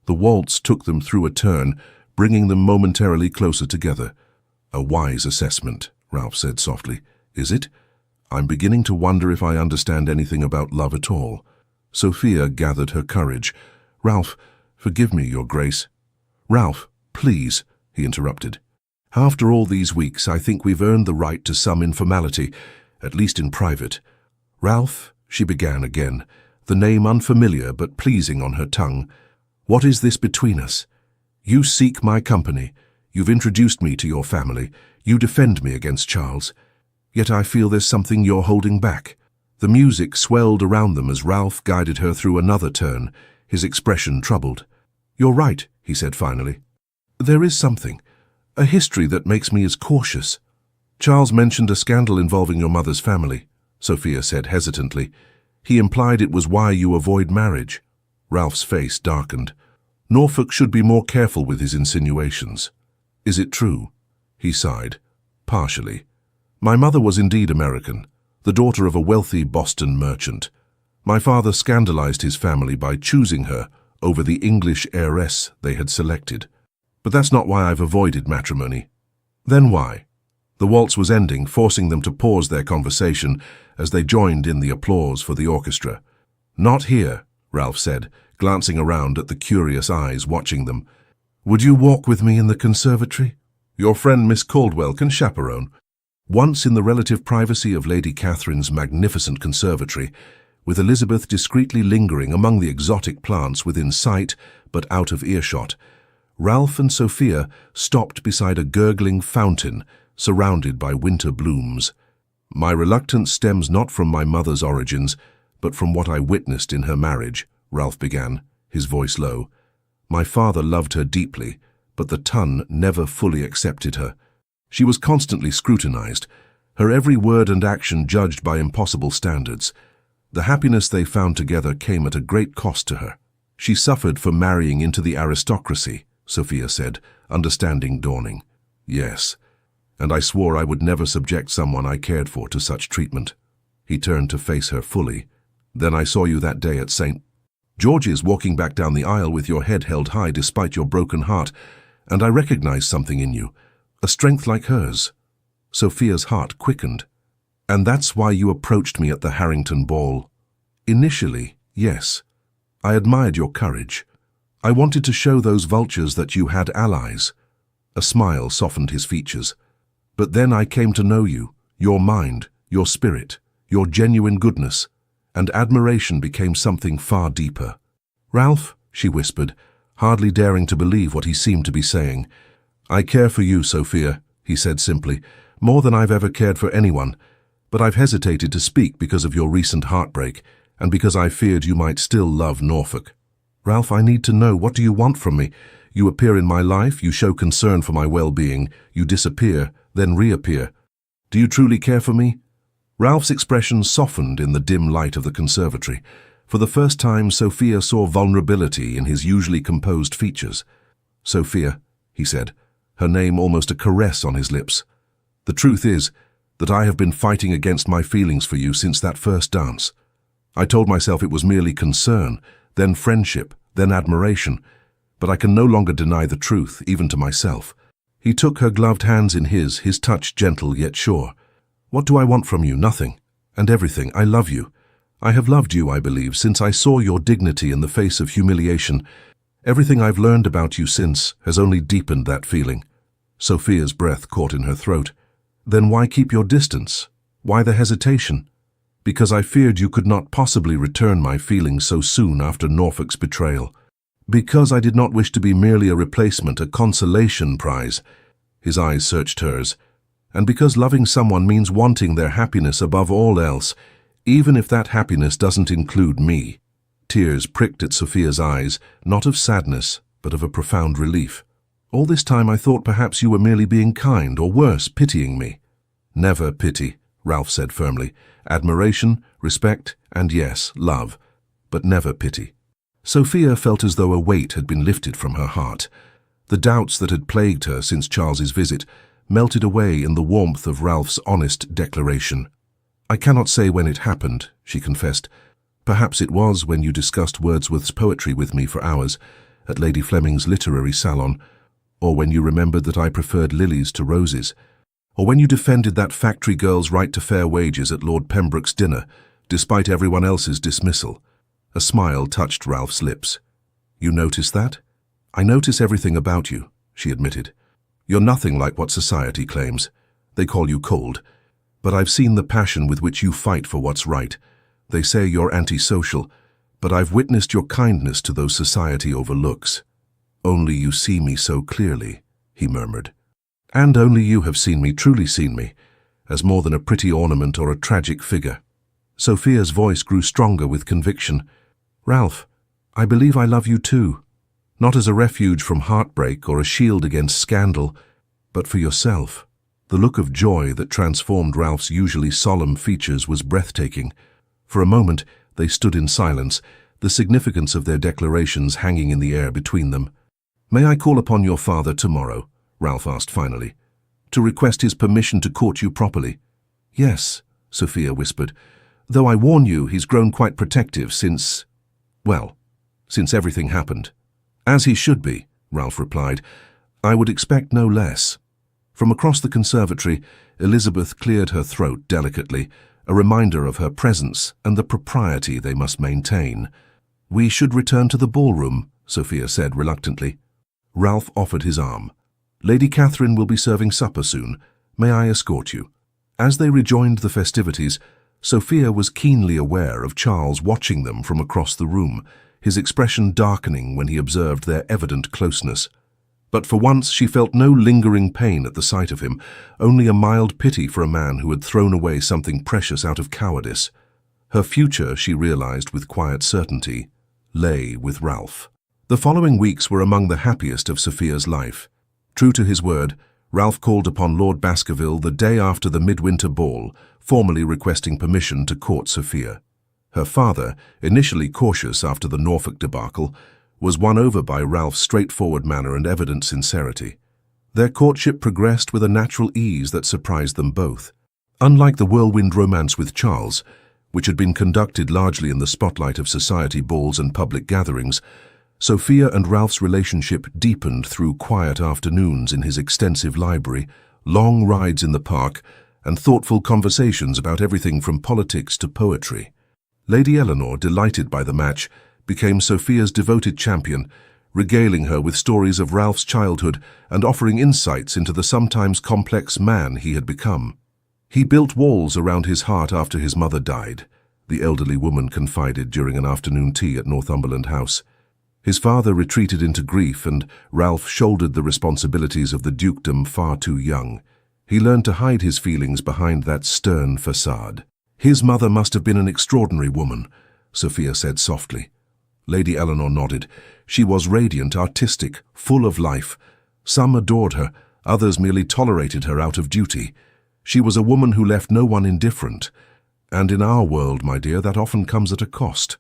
The waltz took them through a turn, bringing them momentarily closer together. "A wise assessment," Ralph said softly. "Is it? I'm beginning to wonder if I understand anything about love at all." Sophia gathered her courage. "Ralph, forgive me, Your Grace." "Ralph, please," he interrupted. "After all these weeks, I think we've earned the right to some informality, at least in private." "Ralph," she began again, the name unfamiliar but pleasing on her tongue, "what is this between us? You seek my company. You've introduced me to your family. You defend me against Charles. Yet I feel there's something you're holding back." The music swelled around them as Ralph guided her through another turn, his expression troubled. "You're right," he said finally. "There is something. A history that makes me as cautious." "Charles mentioned a scandal involving your mother's family," Sophia said hesitantly. "He implied it was why you avoid marriage." Ralph's face darkened. "Norfolk should be more careful with his insinuations." "Is it true?" He sighed. "Partially. My mother was indeed American, the daughter of a wealthy Boston merchant. My father scandalized his family by choosing her over the English heiress they had selected. But that's not why I've avoided matrimony." "Then why?" The waltz was ending, forcing them to pause their conversation as they joined in the applause for the orchestra. "Not here," Ralph said, glancing around at the curious eyes watching them. "Would you walk with me in the conservatory? Your friend Miss Caldwell can chaperone." Once in the relative privacy of Lady Catherine's magnificent conservatory, with Elizabeth discreetly lingering among the exotic plants within sight but out of earshot, Ralph and Sophia stopped beside a gurgling fountain surrounded by winter blooms. "My reluctance stems not from my mother's origins, but from what I witnessed in her marriage," Ralph began, his voice low. "My father loved her deeply, but the Tun never fully accepted her. She was constantly scrutinized, her every word and action judged by impossible standards. The happiness they found together came at a great cost to her. She suffered for marrying into the aristocracy," Sophia said, understanding dawning. "Yes, and I swore I would never subject someone I cared for to such treatment." He turned to face her fully. "Then I saw you that day at St. George's walking back down the aisle with your head held high despite your broken heart, and I recognized something in you, a strength like hers." Sophia's heart quickened. "And that's why you approached me at the Harrington Ball?" "Initially, yes. I admired your courage. I wanted to show those vultures that you had allies." A smile softened his features. "But then I came to know you, your mind, your spirit, your genuine goodness, and admiration became something far deeper." "Ralph," she whispered, hardly daring to believe what he seemed to be saying. "I care for you, Sophia," he said simply, "more than I've ever cared for anyone, but I've hesitated to speak because of your recent heartbreak, and because I feared you might still love Norfolk." "Ralph, I need to know, what do you want from me? You appear in my life, you show concern for my well-being, you disappear, then reappear. Do you truly care for me?" Ralph's expression softened in the dim light of the conservatory. For the first time, Sophia saw vulnerability in his usually composed features. "Sophia," he said, her name almost a caress on his lips, "the truth is that I have been fighting against my feelings for you since that first dance. I told myself it was merely concern, then friendship, then admiration, but I can no longer deny the truth, even to myself. He took her gloved hands in his touch gentle yet sure. What do I want from you? Nothing. And everything. I love you. I have loved you, I believe, since I saw your dignity in the face of humiliation. Everything I've learned about you since has only deepened that feeling. Sophia's breath caught in her throat. Then why keep your distance? Why the hesitation? Because I feared you could not possibly return my feelings so soon after Norfolk's betrayal. Because I did not wish to be merely a replacement, a consolation prize. His eyes searched hers. And because loving someone means wanting their happiness above all else, even if that happiness doesn't include me. Tears pricked at Sophia's eyes, not of sadness, but of a profound relief. All this time I thought perhaps you were merely being kind, or worse, pitying me. Never pity, Ralph said firmly. Admiration, respect, and yes, love, but never pity. Sophia felt as though a weight had been lifted from her heart. The doubts that had plagued her since Charles's visit melted away in the warmth of Ralph's honest declaration. I cannot say when it happened, she confessed. Perhaps it was when you discussed Wordsworth's poetry with me for hours at Lady Fleming's literary salon, or when you remembered that I preferred lilies to roses, or when you defended that factory girl's right to fair wages at Lord Pembroke's dinner, despite everyone else's dismissal. A smile touched Ralph's lips. You notice that? I notice everything about you, she admitted. You're nothing like what society claims. They call you cold. But I've seen the passion with which you fight for what's right. They say you're antisocial, but I've witnessed your kindness to those society overlooks. Only you see me so clearly, he murmured. And only you have seen me, truly seen me, as more than a pretty ornament or a tragic figure. Sophia's voice grew stronger with conviction. Ralph, I believe I love you too. Not as a refuge from heartbreak or a shield against scandal, but for yourself. The look of joy that transformed Ralph's usually solemn features was breathtaking. For a moment, they stood in silence, the significance of their declarations hanging in the air between them. May I call upon your father tomorrow? Ralph asked finally. To request his permission to court you properly? Yes, Sophia whispered. Though I warn you, he's grown quite protective since everything happened. As he should be, Ralph replied. I would expect no less. From across the conservatory, Elizabeth cleared her throat delicately, a reminder of her presence and the propriety they must maintain. We should return to the ballroom, Sophia said reluctantly. Ralph offered his arm. Lady Catherine will be serving supper soon. May I escort you? As they rejoined the festivities, Sophia was keenly aware of Charles watching them from across the room, his expression darkening when he observed their evident closeness. But for once she felt no lingering pain at the sight of him, only a mild pity for a man who had thrown away something precious out of cowardice. Her future, she realized with quiet certainty, lay with Ralph. The following weeks were among the happiest of Sophia's life. True to his word, Ralph called upon Lord Baskerville the day after the midwinter ball, formally requesting permission to court Sophia. Her father, initially cautious after the Norfolk debacle, was won over by Ralph's straightforward manner and evident sincerity. Their courtship progressed with a natural ease that surprised them both. Unlike the whirlwind romance with Charles, which had been conducted largely in the spotlight of society balls and public gatherings, Sophia and Ralph's relationship deepened through quiet afternoons in his extensive library, long rides in the park, and thoughtful conversations about everything from politics to poetry. Lady Eleanor, delighted by the match, became Sophia's devoted champion, regaling her with stories of Ralph's childhood and offering insights into the sometimes complex man he had become. He built walls around his heart after his mother died, the elderly woman confided during an afternoon tea at Northumberland House. His father retreated into grief, and Ralph shouldered the responsibilities of the dukedom far too young. He learned to hide his feelings behind that stern facade. His mother must have been an extraordinary woman, Sophia said softly. Lady Eleanor nodded. She was radiant, artistic, full of life. Some adored her, others merely tolerated her out of duty. She was a woman who left no one indifferent. And in our world, my dear, that often comes at a cost.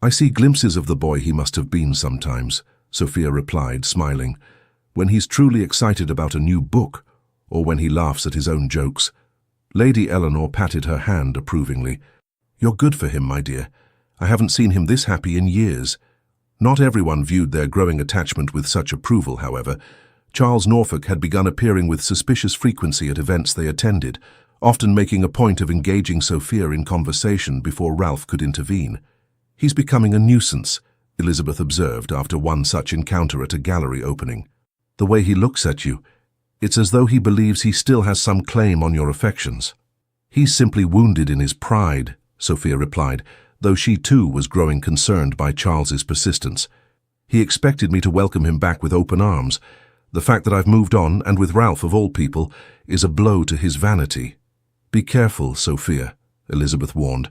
I see glimpses of the boy he must have been sometimes, Sophia replied, smiling, when he's truly excited about a new book, or when he laughs at his own jokes. Lady Eleanor patted her hand approvingly. You're good for him, my dear. I haven't seen him this happy in years." Not everyone viewed their growing attachment with such approval, however. Charles Norfolk had begun appearing with suspicious frequency at events they attended, often making a point of engaging Sophia in conversation before Ralph could intervene. "He's becoming a nuisance," Elizabeth observed after one such encounter at a gallery opening. "The way he looks at you, it's as though he believes he still has some claim on your affections." "He's simply wounded in his pride," Sophia replied, though she too was growing concerned by Charles's persistence. "He expected me to welcome him back with open arms. The fact that I've moved on, and with Ralph of all people, is a blow to his vanity." "Be careful, Sophia," Elizabeth warned.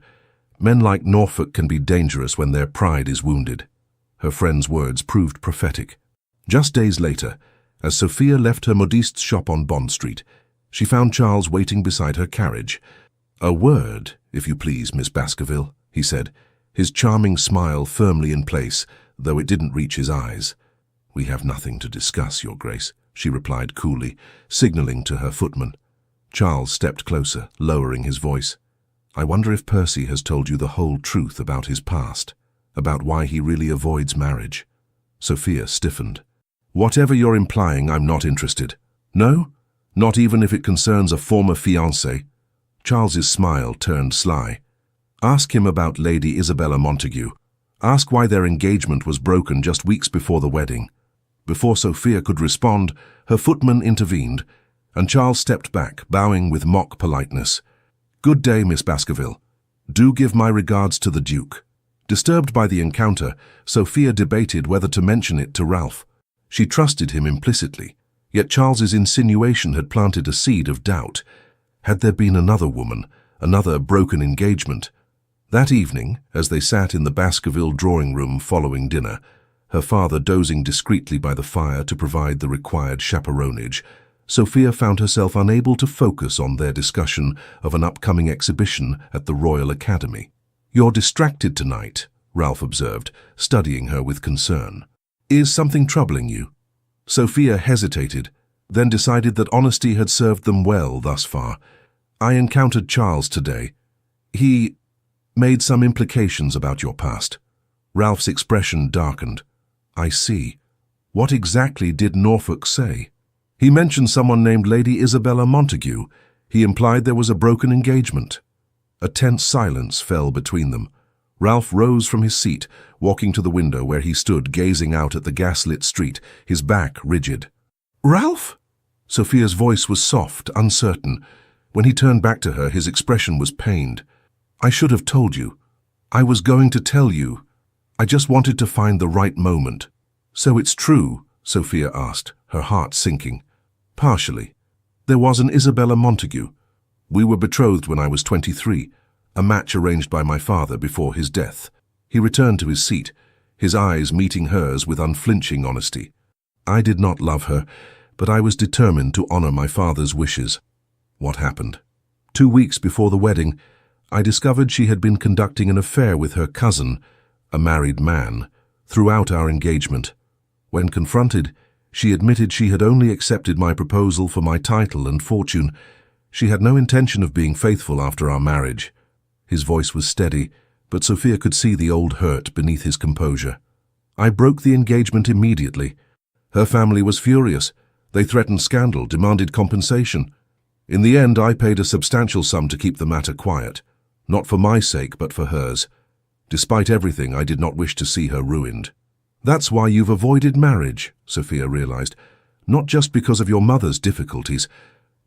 "Men like Norfolk can be dangerous when their pride is wounded." Her friend's words proved prophetic. Just days later, as Sophia left her modiste's shop on Bond Street, she found Charles waiting beside her carriage. "A word, if you please, Miss Baskerville," he said, his charming smile firmly in place, though it didn't reach his eyes. "We have nothing to discuss, Your Grace," she replied coolly, signaling to her footman. Charles stepped closer, lowering his voice. "I wonder if Percy has told you the whole truth about his past, about why he really avoids marriage." Sophia stiffened. "Whatever you're implying, I'm not interested." "No? Not even if it concerns a former fiancé?" Charles's smile turned sly. "Ask him about Lady Isabella Montague. Ask why their engagement was broken just weeks before the wedding." Before Sophia could respond, her footman intervened, and Charles stepped back, bowing with mock politeness. "Good day, Miss Baskerville. Do give my regards to the Duke." Disturbed by the encounter, Sophia debated whether to mention it to Ralph. She trusted him implicitly, yet Charles's insinuation had planted a seed of doubt. Had there been another woman, another broken engagement? That evening, as they sat in the Baskerville drawing-room following dinner, her father dozing discreetly by the fire to provide the required chaperonage, Sophia found herself unable to focus on their discussion of an upcoming exhibition at the Royal Academy. "You're distracted tonight," Ralph observed, studying her with concern. "Is something troubling you?" Sophia hesitated, then decided that honesty had served them well thus far. "I encountered Charles today. He made some implications about your past." Ralph's expression darkened. "I see. What exactly did Norfolk say?" "He mentioned someone named Lady Isabella Montague. He implied there was a broken engagement." A tense silence fell between them. Ralph rose from his seat, walking to the window where he stood gazing out at the gas-lit street, his back rigid. "Ralph?" Sophia's voice was soft, uncertain. When he turned back to her, his expression was pained. "I should have told you. I was going to tell you. I just wanted to find the right moment." "So it's true?" Sophia asked, her heart sinking. "Partially. There was an Isabella Montague. We were betrothed when I was 23, a match arranged by my father before his death." He returned to his seat, his eyes meeting hers with unflinching honesty. "I did not love her, but I was determined to honor my father's wishes." "What happened?" "2 weeks before the wedding, I discovered she had been conducting an affair with her cousin, a married man, throughout our engagement. When confronted, she admitted she had only accepted my proposal for my title and fortune. She had no intention of being faithful after our marriage." His voice was steady, but Sophia could see the old hurt beneath his composure. "I broke the engagement immediately. Her family was furious. They threatened scandal, demanded compensation. In the end, I paid a substantial sum to keep the matter quiet, not for my sake, but for hers. Despite everything, I did not wish to see her ruined." "That's why you've avoided marriage," Sophia realized, "not just because of your mother's difficulties,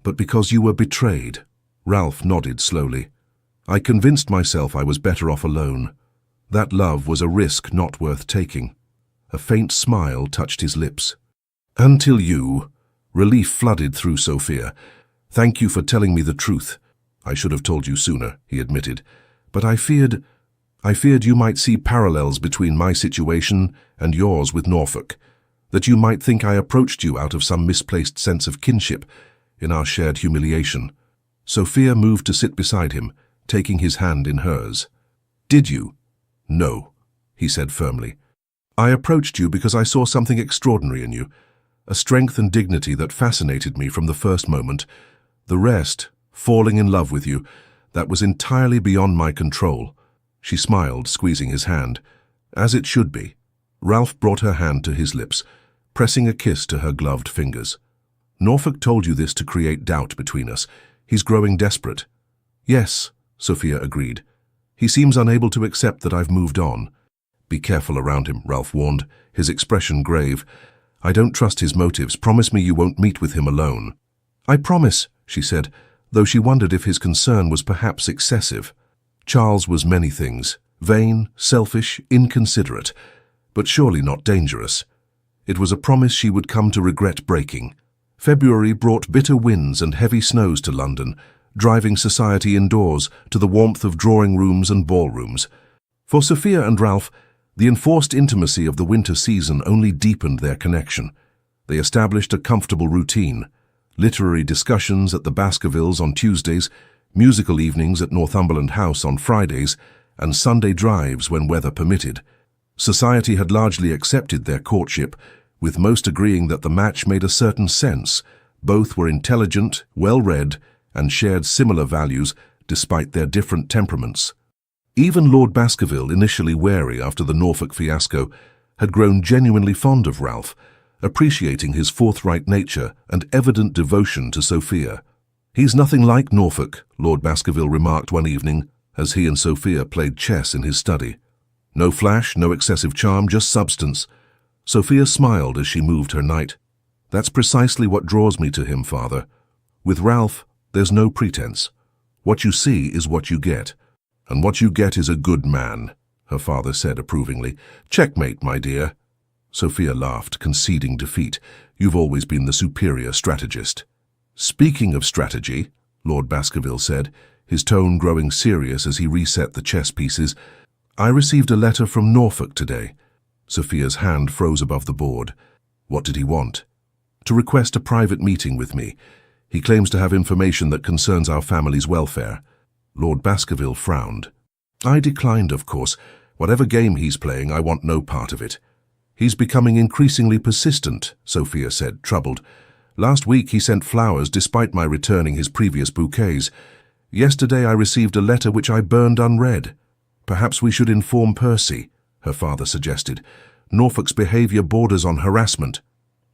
but because you were betrayed." Ralph nodded slowly. "I convinced myself I was better off alone. That love was a risk not worth taking." A faint smile touched his lips. "Until you..." Relief flooded through Sophia. "Thank you for telling me the truth. I should have told you sooner," he admitted. "But I feared you might see parallels between my situation and yours with Norfolk, that you might think I approached you out of some misplaced sense of kinship in our shared humiliation." Sophia moved to sit beside him, taking his hand in hers. "Did you?" "No," he said firmly. "I approached you because I saw something extraordinary in you, a strength and dignity that fascinated me from the first moment. The rest, falling in love with you, that was entirely beyond my control. She smiled, squeezing his hand. As it should be. Ralph brought her hand to his lips, pressing a kiss to her gloved fingers. Norfolk told you this to create doubt between us. He's growing desperate. Yes, Sophia agreed. He seems unable to accept that I've moved on. Be careful around him, Ralph warned, his expression grave. I don't trust his motives. Promise me you won't meet with him alone. I promise, she said, though she wondered if his concern was perhaps excessive. Charles was many things, vain, selfish, inconsiderate, but surely not dangerous. It was a promise she would come to regret breaking. February brought bitter winds and heavy snows to London, driving society indoors to the warmth of drawing rooms and ballrooms. For Sophia and Ralph, the enforced intimacy of the winter season only deepened their connection. They established a comfortable routine: literary discussions at the Baskervilles on Tuesdays, musical evenings at Northumberland House on Fridays, and Sunday drives when weather permitted. Society had largely accepted their courtship, with most agreeing that the match made a certain sense. Both were intelligent, well-read, and shared similar values despite their different temperaments. Even Lord Baskerville, initially wary after the Norfolk fiasco, had grown genuinely fond of Ralph, appreciating his forthright nature and evident devotion to Sophia. He's nothing like Norfolk, Lord Baskerville remarked one evening as he and Sophia played chess in his study. No flash, no excessive charm, just substance. Sophia smiled as she moved her knight. That's precisely what draws me to him, father. With Ralph, there's no pretense. What you see is what you get. And what you get is a good man, her father said approvingly. Checkmate, my dear. Sophia laughed, conceding defeat. You've always been the superior strategist. Speaking of strategy, Lord Baskerville said, his tone growing serious as he reset the chess pieces, I received a letter from Norfolk today. Sophia's hand froze above the board. What did he want? To request a private meeting with me. He claims to have information that concerns our family's welfare. Lord Baskerville frowned. I declined, of course. Whatever game he's playing, I want no part of it. He's becoming increasingly persistent, Sophia said, troubled. Last week he sent flowers despite my returning his previous bouquets. Yesterday I received a letter which I burned unread. Perhaps we should inform Percy, her father suggested. Norfolk's behavior borders on harassment.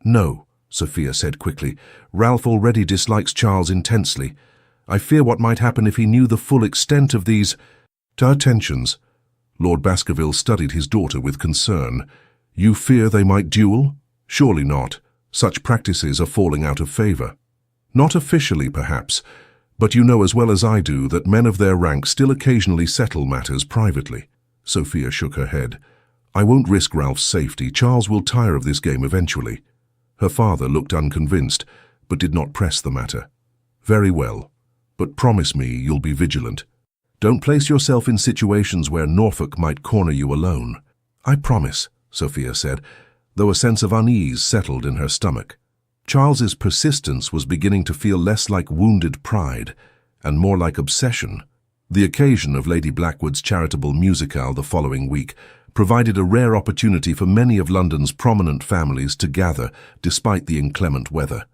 No, Sophia said quickly. Ralph already dislikes Charles intensely. I fear what might happen if he knew the full extent of these attentions. Lord Baskerville studied his daughter with concern. You fear they might duel? Surely not. Such practices are falling out of favor. Not officially, perhaps, but you know as well as I do that men of their rank still occasionally settle matters privately. Sophia shook her head. I won't risk Ralph's safety. Charles will tire of this game eventually. Her father looked unconvinced, but did not press the matter. Very well, but promise me you'll be vigilant. Don't place yourself in situations where Norfolk might corner you alone. I promise, Sophia said, though a sense of unease settled in her stomach. Charles's persistence was beginning to feel less like wounded pride and more like obsession. The occasion of Lady Blackwood's charitable musicale the following week provided a rare opportunity for many of London's prominent families to gather despite the inclement weather.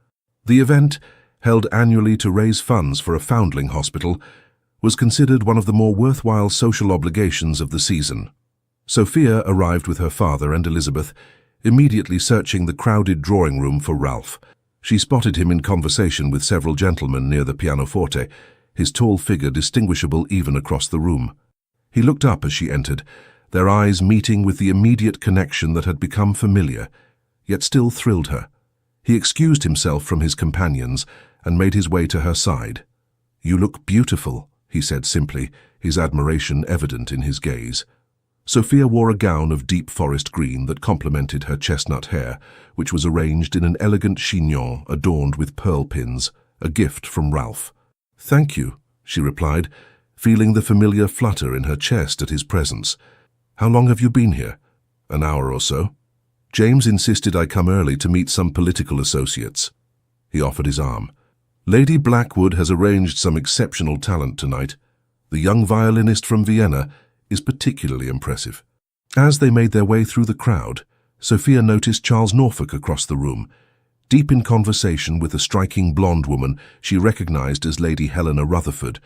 The event, held annually to raise funds for a foundling hospital, was considered one of the more worthwhile social obligations of the season. Sophia arrived with her father and Elizabeth, immediately searching the crowded drawing room for Ralph. She spotted him in conversation with several gentlemen near the pianoforte, his tall figure distinguishable even across the room. He looked up as she entered, their eyes meeting with the immediate connection that had become familiar, yet still thrilled her. He excused himself from his companions and made his way to her side. You look beautiful, he said simply, his admiration evident in his gaze. Sophia wore a gown of deep forest green that complemented her chestnut hair, which was arranged in an elegant chignon adorned with pearl pins, a gift from Ralph. Thank you, she replied, feeling the familiar flutter in her chest at his presence. How long have you been here? An hour or so. James insisted I come early to meet some political associates. He offered his arm. Lady Blackwood has arranged some exceptional talent tonight. The young violinist from Vienna is particularly impressive. As they made their way through the crowd, Sophia noticed Charles Norfolk across the room, deep in conversation with a striking blonde woman she recognized as Lady Helena Rutherford,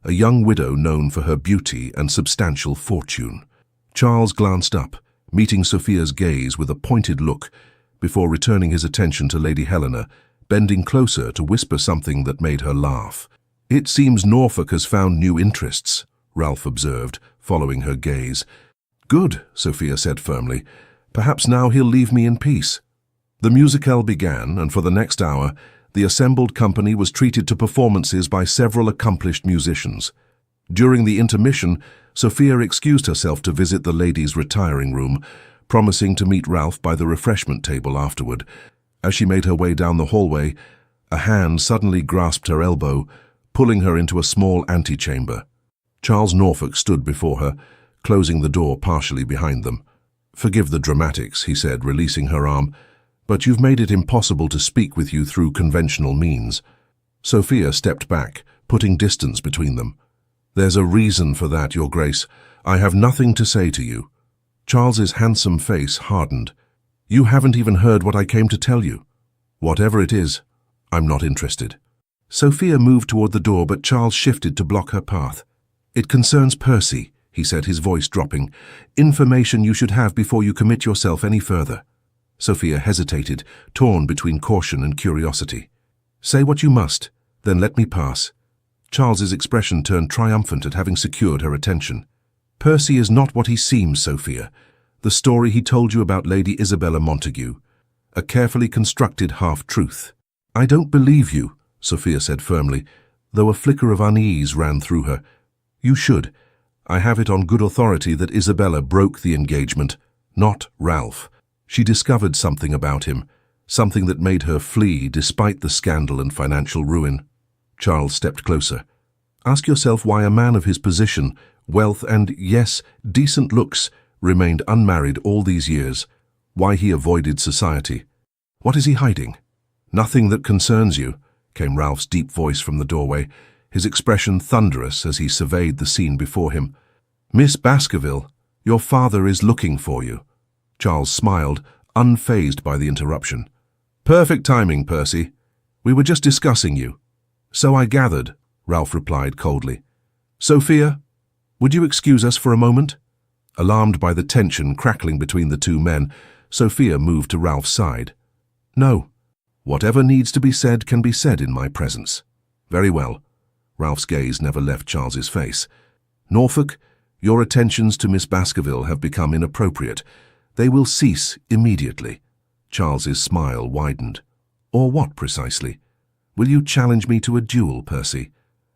a young widow known for her beauty and substantial fortune. Charles glanced up, meeting Sophia's gaze with a pointed look, before returning his attention to Lady Helena, bending closer to whisper something that made her laugh. "It seems Norfolk has found new interests," Ralph observed, following her gaze. "Good," Sophia said firmly. "Perhaps now he'll leave me in peace." The musicale began, and for the next hour, the assembled company was treated to performances by several accomplished musicians. During the intermission, Sophia excused herself to visit the ladies' retiring room, promising to meet Ralph by the refreshment table afterward. As she made her way down the hallway, a hand suddenly grasped her elbow, pulling her into a small antechamber. Charles Norfolk stood before her, closing the door partially behind them. "Forgive the dramatics," he said, releasing her arm, "but you've made it impossible to speak with you through conventional means." Sophia stepped back, putting distance between them. "There's a reason for that, Your Grace. I have nothing to say to you." Charles's handsome face hardened. "You haven't even heard what I came to tell you. Whatever it is, I'm not interested." Sophia moved toward the door, but Charles shifted to block her path. "It concerns Percy," he said, his voice dropping. "Information you should have before you commit yourself any further." Sophia hesitated, torn between caution and curiosity. "Say what you must, then let me pass." Charles's expression turned triumphant at having secured her attention. "Percy is not what he seems, Sophia. The story he told you about Lady Isabella Montague. A carefully constructed half-truth." "I don't believe you," Sophia said firmly, though a flicker of unease ran through her. "You should. I have it on good authority that Isabella broke the engagement, not Ralph. She discovered something about him, something that made her flee despite the scandal and financial ruin." Charles stepped closer. "Ask yourself why a man of his position, wealth and, yes, decent looks remained unmarried all these years, why he avoided society. What is he hiding?" "Nothing that concerns you," came Ralph's deep voice from the doorway, his expression thunderous as he surveyed the scene before him. "Miss Baskerville, your father is looking for you." Charles smiled, unfazed by the interruption. "Perfect timing, Percy. We were just discussing you." "So I gathered," Ralph replied coldly. "Sophia, would you excuse us for a moment?" Alarmed by the tension crackling between the two men, Sophia moved to Ralph's side. "No. Whatever needs to be said can be said in my presence." "Very well." Ralph's gaze never left Charles's face. "Norfolk, your attentions to Miss Baskerville have become inappropriate. They will cease immediately." Charles's smile widened. "Or what precisely? Will you challenge me to a duel, Percy?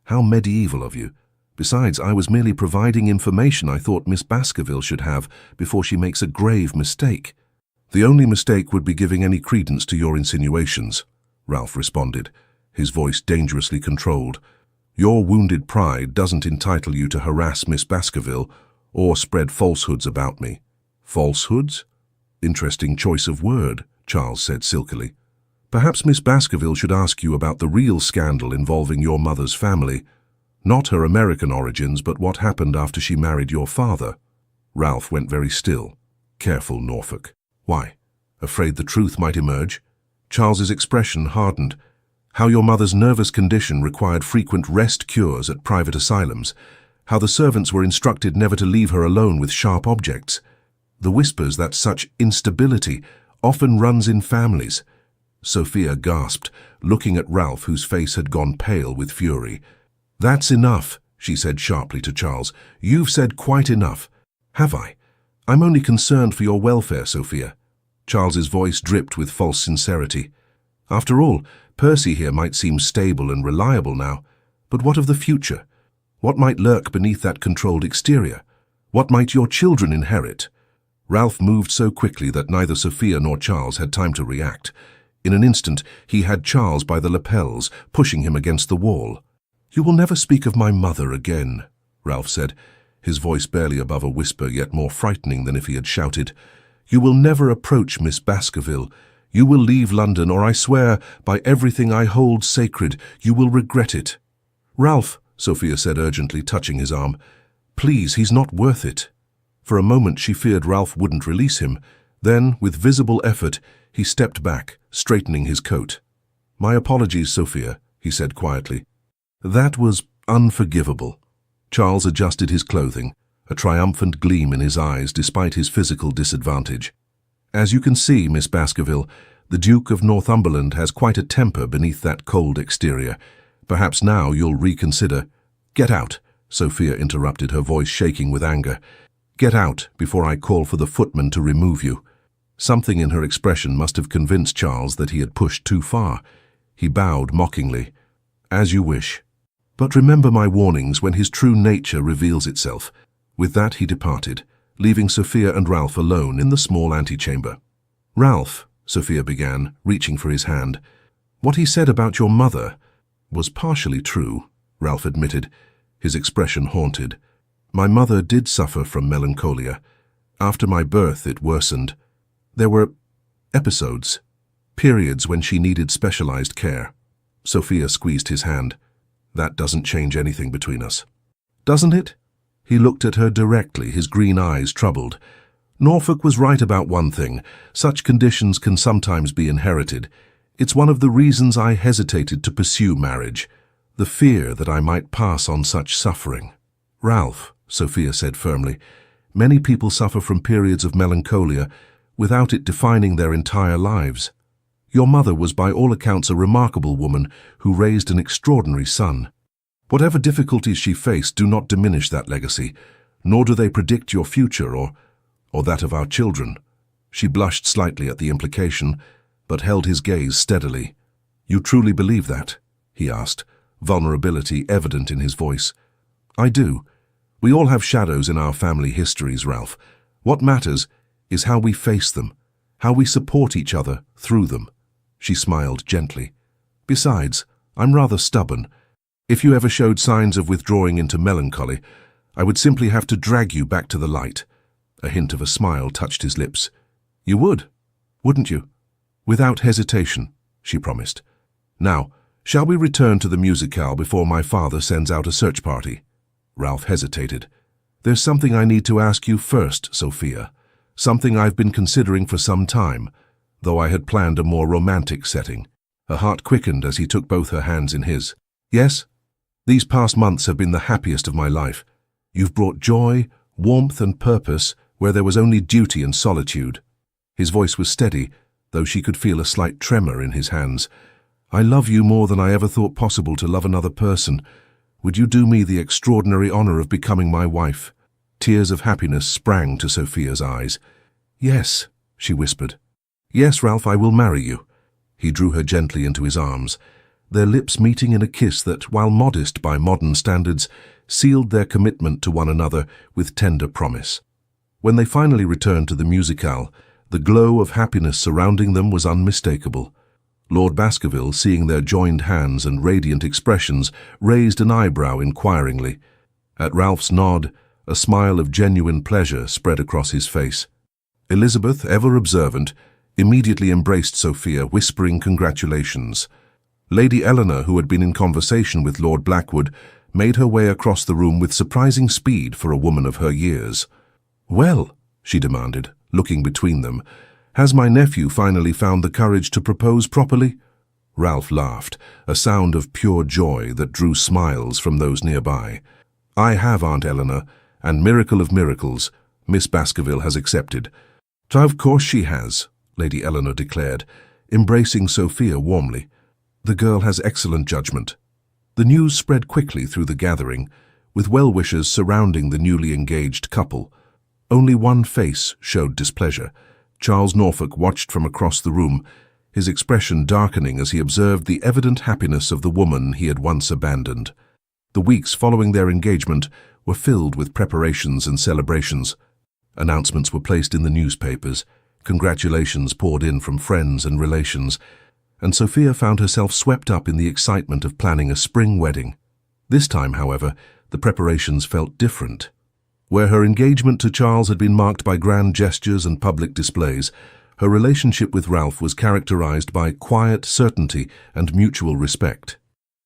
How medieval of you. Besides, I was merely providing information I thought Miss Baskerville should have before she makes a grave mistake." "The only mistake would be giving any credence to your insinuations," Ralph responded, his voice dangerously controlled. "Your wounded pride doesn't entitle you to harass Miss Baskerville or spread falsehoods about me." "Falsehoods? Interesting choice of word," Charles said silkily. "Perhaps Miss Baskerville should ask you about the real scandal involving your mother's family. Not her American origins, but what happened after she married your father." Ralph went very still. "Careful, Norfolk." "Why? Afraid the truth might emerge?" Charles's expression hardened. "How your mother's nervous condition required frequent rest cures at private asylums. How the servants were instructed never to leave her alone with sharp objects. The whispers that such instability often runs in families." Sophia gasped, looking at Ralph, whose face had gone pale with fury. "That's enough," she said sharply to Charles. "You've said quite enough." "Have I? I'm only concerned for your welfare, Sophia." Charles's voice dripped with false sincerity. "After all, Percy here might seem stable and reliable now, but what of the future? What might lurk beneath that controlled exterior? What might your children inherit?" Ralph moved so quickly that neither Sophia nor Charles had time to react. In an instant, he had Charles by the lapels, pushing him against the wall. "You will never speak of my mother again," Ralph said, his voice barely above a whisper, yet more frightening than if he had shouted. "You will never approach Miss Baskerville. You will leave London, or I swear, by everything I hold sacred, you will regret it." "Ralph," Sophia said urgently, touching his arm, "please, he's not worth it." For a moment she feared Ralph wouldn't release him. Then, with visible effort, he stepped back, straightening his coat. "My apologies, Sophia," he said quietly. "That was unforgivable." Charles adjusted his clothing, a triumphant gleam in his eyes despite his physical disadvantage. "As you can see, Miss Baskerville, the Duke of Northumberland has quite a temper beneath that cold exterior. Perhaps now you'll reconsider—" "Get out," Sophia interrupted, her voice shaking with anger. "Get out before I call for the footman to remove you." Something in her expression must have convinced Charles that he had pushed too far. He bowed mockingly. "As you wish. But remember my warnings when his true nature reveals itself." With that he departed, leaving Sophia and Ralph alone in the small antechamber. "Ralph," Sophia began, reaching for his hand, "what he said about your mother was partially true," Ralph admitted, his expression haunted. "My mother did suffer from melancholia. After my birth it worsened. There were episodes, periods when she needed specialized care." Sophia squeezed his hand. "That doesn't change anything between us." "Doesn't it?" He looked at her directly, his green eyes troubled. "Norfolk was right about one thing. Such conditions can sometimes be inherited. It's one of the reasons I hesitated to pursue marriage, the fear that I might pass on such suffering." "Ralph," Sophia said firmly, "many people suffer from periods of melancholia without it defining their entire lives. Your mother was by all accounts a remarkable woman who raised an extraordinary son. Whatever difficulties she faced do not diminish that legacy, nor do they predict your future or that of our children." She blushed slightly at the implication, but held his gaze steadily. "You truly believe that?" he asked, vulnerability evident in his voice. "I do. We all have shadows in our family histories, Ralph. What matters is how we face them, how we support each other through them." She smiled gently. "Besides, I'm rather stubborn. If you ever showed signs of withdrawing into melancholy, I would simply have to drag you back to the light." A hint of a smile touched his lips. "You would, wouldn't you?" "Without hesitation," she promised. "Now, shall we return to the musicale before my father sends out a search party?" Ralph hesitated. "There's something I need to ask you first, Sophia. Something I've been considering for some time, though I had planned a more romantic setting." Her heart quickened as he took both her hands in his. "Yes? These past months have been the happiest of my life. You've brought joy, warmth and purpose where there was only duty and solitude." His voice was steady, though she could feel a slight tremor in his hands. "I love you more than I ever thought possible to love another person. Would you do me the extraordinary honor of becoming my wife?" Tears of happiness sprang to Sophia's eyes. "Yes," she whispered. "Yes, Ralph, I will marry you." He drew her gently into his arms, their lips meeting in a kiss that, while modest by modern standards, sealed their commitment to one another with tender promise. When they finally returned to the musicale, the glow of happiness surrounding them was unmistakable. Lord Baskerville, seeing their joined hands and radiant expressions, raised an eyebrow inquiringly. At Ralph's nod, a smile of genuine pleasure spread across his face. Elizabeth, ever observant, immediately embraced Sophia, whispering congratulations. Lady Eleanor, who had been in conversation with Lord Blackwood, made her way across the room with surprising speed for a woman of her years. "Well," she demanded, looking between them, "has my nephew finally found the courage to propose properly?" Ralph laughed, a sound of pure joy that drew smiles from those nearby. "I have, Aunt Eleanor, and miracle of miracles, Miss Baskerville has accepted." "Of course she has," Lady Eleanor declared, embracing Sophia warmly. "The girl has excellent judgment." The news spread quickly through the gathering, with well-wishers surrounding the newly engaged couple. Only one face showed displeasure. Charles Norfolk watched from across the room, his expression darkening as he observed the evident happiness of the woman he had once abandoned. The weeks following their engagement were filled with preparations and celebrations. Announcements were placed in the newspapers, congratulations poured in from friends and relations, and Sophia found herself swept up in the excitement of planning a spring wedding. This time, however, the preparations felt different. Where her engagement to Charles had been marked by grand gestures and public displays, her relationship with Ralph was characterized by quiet certainty and mutual respect.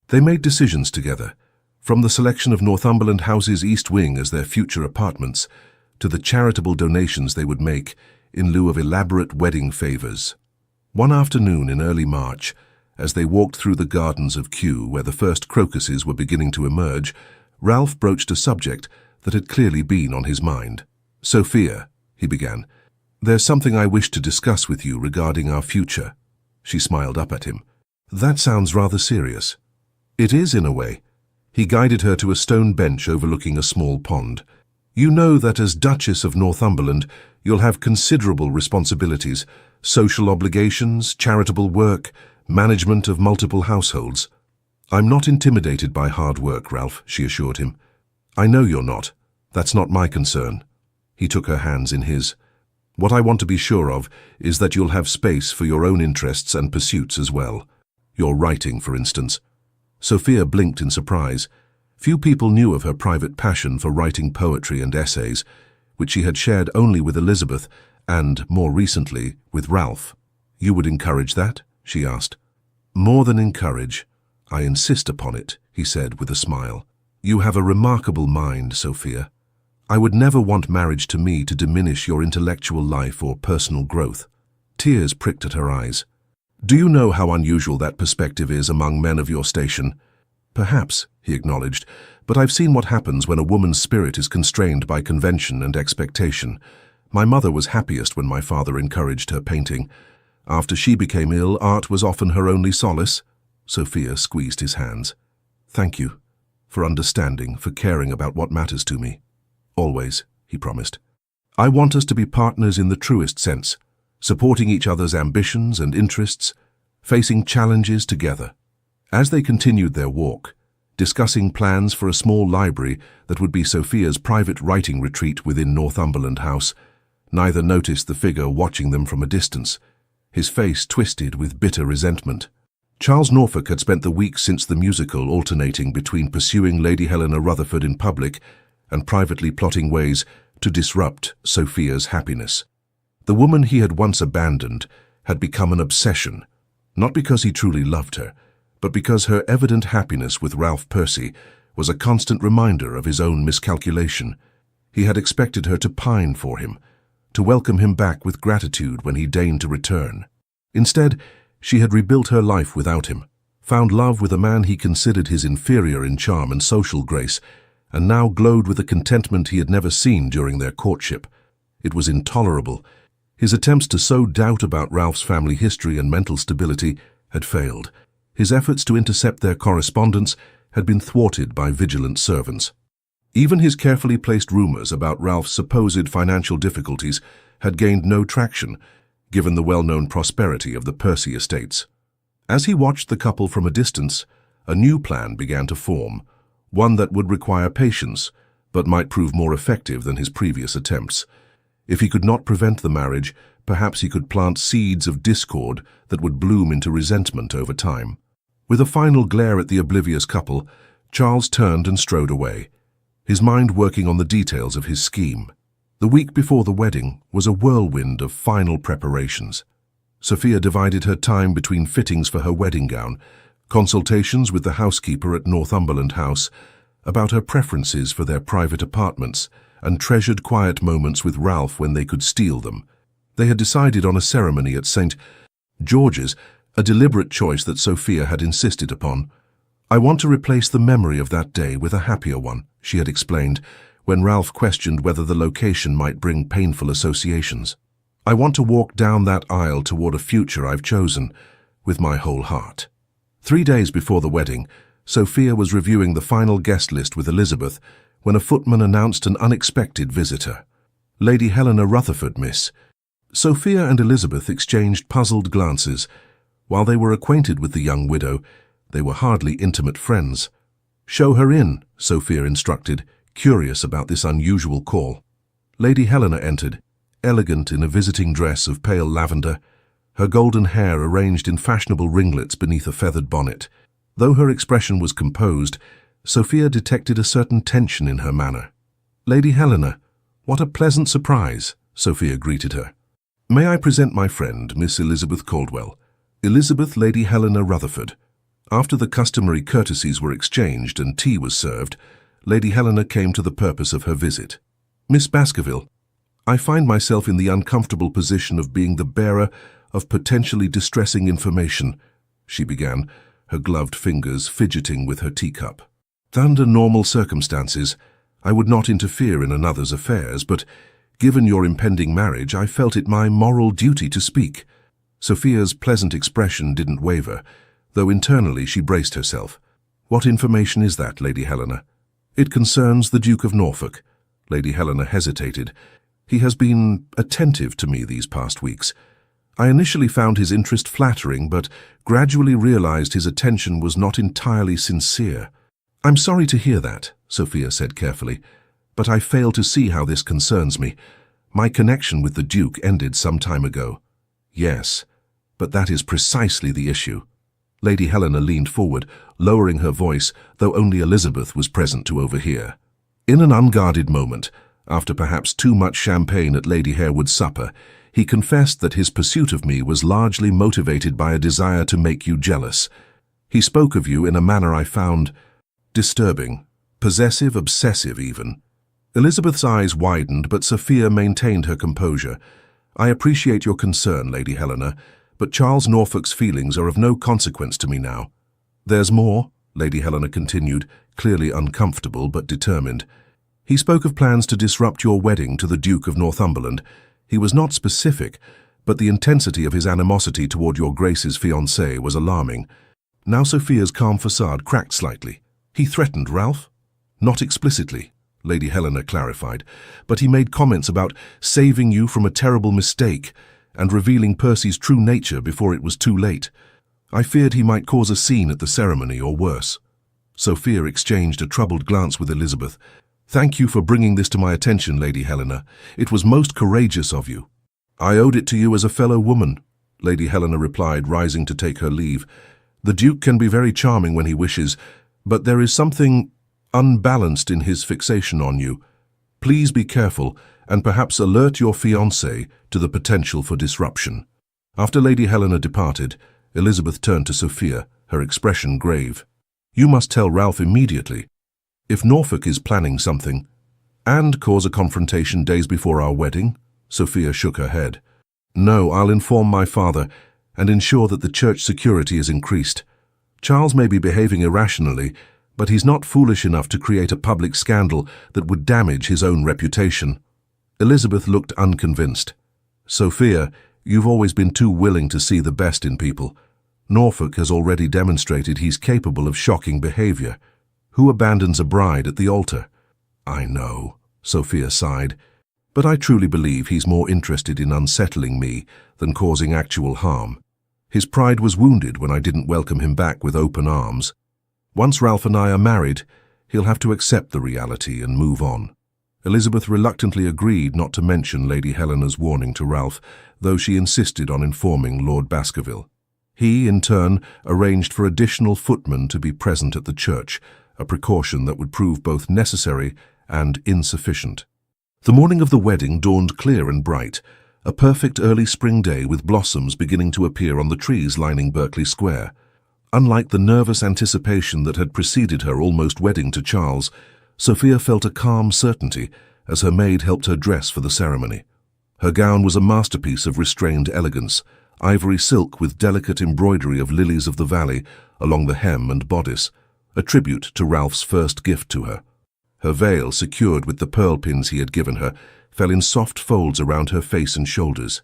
They made decisions together, from the selection of Northumberland House's East Wing as their future apartments, to the charitable donations they would make in lieu of elaborate wedding favors. One afternoon in early March, as they walked through the gardens of Kew, where the first crocuses were beginning to emerge, Ralph broached a subject that had clearly been on his mind. "Sophia," he began, "there's something I wish to discuss with you regarding our future." She smiled up at him. "That sounds rather serious." "It is, in a way." He guided her to a stone bench overlooking a small pond. "You know that as Duchess of Northumberland, you'll have considerable responsibilities, social obligations, charitable work, management of multiple households." "I'm not intimidated by hard work, Ralph," she assured him. "I know you're not. That's not my concern." He took her hands in his. "What I want to be sure of is that you'll have space for your own interests and pursuits as well. Your writing, for instance." Sophia blinked in surprise. Few people knew of her private passion for writing poetry and essays, which she had shared only with Elizabeth and, more recently, with Ralph. "You would encourage that?" she asked. "More than encourage. I insist upon it," he said with a smile. "You have a remarkable mind, Sophia. I would never want marriage to me to diminish your intellectual life or personal growth." Tears pricked at her eyes. "Do you know how unusual that perspective is among men of your station?" "Perhaps," he acknowledged, "but I've seen what happens when a woman's spirit is constrained by convention and expectation. My mother was happiest when my father encouraged her painting. After she became ill, art was often her only solace." Sophia squeezed his hands. "Thank you, for understanding, for caring about what matters to me." "Always," he promised. "I want us to be partners in the truest sense, supporting each other's ambitions and interests, facing challenges together." As they continued their walk, discussing plans for a small library that would be Sophia's private writing retreat within Northumberland House, neither noticed the figure watching them from a distance, his face twisted with bitter resentment. Charles Norfolk had spent the weeks since the musical alternating between pursuing Lady Helena Rutherford in public and privately plotting ways to disrupt Sophia's happiness. The woman he had once abandoned had become an obsession, not because he truly loved her, but because her evident happiness with Ralph Percy was a constant reminder of his own miscalculation. He had expected her to pine for him, to welcome him back with gratitude when he deigned to return. Instead, she had rebuilt her life without him, found love with a man he considered his inferior in charm and social grace, and now glowed with a contentment he had never seen during their courtship. It was intolerable. His attempts to sow doubt about Ralph's family history and mental stability had failed. His efforts to intercept their correspondence had been thwarted by vigilant servants. Even his carefully placed rumors about Ralph's supposed financial difficulties had gained no traction, given the well-known prosperity of the Percy estates. As he watched the couple from a distance, a new plan began to form, one that would require patience, but might prove more effective than his previous attempts. If he could not prevent the marriage, perhaps he could plant seeds of discord that would bloom into resentment over time. With a final glare at the oblivious couple, Charles turned and strode away, his mind working on the details of his scheme. The week before the wedding was a whirlwind of final preparations. Sophia divided her time between fittings for her wedding gown, consultations with the housekeeper at Northumberland House about her preferences for their private apartments, and treasured quiet moments with Ralph when they could steal them. They had decided on a ceremony at St. George's, a deliberate choice that Sophia had insisted upon. "I want to replace the memory of that day with a happier one," she had explained, when Ralph questioned whether the location might bring painful associations. "I want to walk down that aisle toward a future I've chosen, with my whole heart." 3 days before the wedding, Sophia was reviewing the final guest list with Elizabeth when a footman announced an unexpected visitor. "Lady Helena Rutherford, miss." Sophia and Elizabeth exchanged puzzled glances. While they were acquainted with the young widow, they were hardly intimate friends. "Show her in," Sophia instructed, curious about this unusual call. Lady Helena entered, elegant in a visiting dress of pale lavender, her golden hair arranged in fashionable ringlets beneath a feathered bonnet. Though her expression was composed, Sophia detected a certain tension in her manner. "Lady Helena, what a pleasant surprise," Sophia greeted her. "May I present my friend, Miss Elizabeth Caldwell? Elizabeth Lady Helena Rutherford." After the customary courtesies were exchanged and tea was served, Lady Helena came to the purpose of her visit. "Miss Baskerville, I find myself in the uncomfortable position of being the bearer of potentially distressing information," she began, her gloved fingers fidgeting with her teacup. Under normal circumstances, I would not interfere in another's affairs, but given your impending marriage, I felt it my moral duty to speak. Sophia's pleasant expression didn't waver, though internally she braced herself. What information is that, Lady Helena? It concerns the Duke of Norfolk. Lady Helena hesitated. He has been attentive to me these past weeks. I initially found his interest flattering, but gradually realized his attention was not entirely sincere. I'm sorry to hear that, Sophia said carefully, but I fail to see how this concerns me. My connection with the Duke ended some time ago. Yes, but that is precisely the issue. Lady Helena leaned forward, lowering her voice, though only Elizabeth was present to overhear. In an unguarded moment, after perhaps too much champagne at Lady Harewood's supper, he confessed that his pursuit of me was largely motivated by a desire to make you jealous. He spoke of you in a manner I found disturbing, possessive, obsessive even. Elizabeth's eyes widened, but Sophia maintained her composure. I appreciate your concern, Lady Helena, but Charles Norfolk's feelings are of no consequence to me now. There's more, Lady Helena continued, clearly uncomfortable but determined. He spoke of plans to disrupt your wedding to the Duke of Northumberland. He was not specific, but the intensity of his animosity toward your Grace's fiancé was alarming. Now Sophia's calm facade cracked slightly. He threatened Ralph? Not explicitly, Lady Helena clarified, but he made comments about saving you from a terrible mistake and revealing Percy's true nature before it was too late. I feared he might cause a scene at the ceremony or worse. Sophia exchanged a troubled glance with Elizabeth. Thank you for bringing this to my attention, Lady Helena. It was most courageous of you. I owed it to you as a fellow woman, Lady Helena replied, rising to take her leave. The Duke can be very charming when he wishes, but there is something unbalanced in his fixation on you. Please be careful and perhaps alert your fiancé to the potential for disruption. After Lady Helena departed, Elizabeth turned to Sophia, her expression grave. You must tell Ralph immediately. If Norfolk is planning something, and cause a confrontation days before our wedding, Sophia shook her head. No, I'll inform my father and ensure that the church security is increased. Charles may be behaving irrationally, but he's not foolish enough to create a public scandal that would damage his own reputation. Elizabeth looked unconvinced. Sophia, you've always been too willing to see the best in people. Norfolk has already demonstrated he's capable of shocking behavior. Who abandons a bride at the altar? I know, Sophia sighed, but I truly believe he's more interested in unsettling me than causing actual harm. His pride was wounded when I didn't welcome him back with open arms. Once Ralph and I are married, he'll have to accept the reality and move on. Elizabeth reluctantly agreed not to mention Lady Helena's warning to Ralph, though she insisted on informing Lord Baskerville. He, in turn, arranged for additional footmen to be present at the church, a precaution that would prove both necessary and insufficient. The morning of the wedding dawned clear and bright, a perfect early spring day with blossoms beginning to appear on the trees lining Berkeley Square. Unlike the nervous anticipation that had preceded her almost wedding to Charles, Sophia felt a calm certainty as her maid helped her dress for the ceremony. Her gown was a masterpiece of restrained elegance, ivory silk with delicate embroidery of lilies of the valley along the hem and bodice, a tribute to Ralph's first gift to her. Her veil, secured with the pearl pins he had given her, fell in soft folds around her face and shoulders.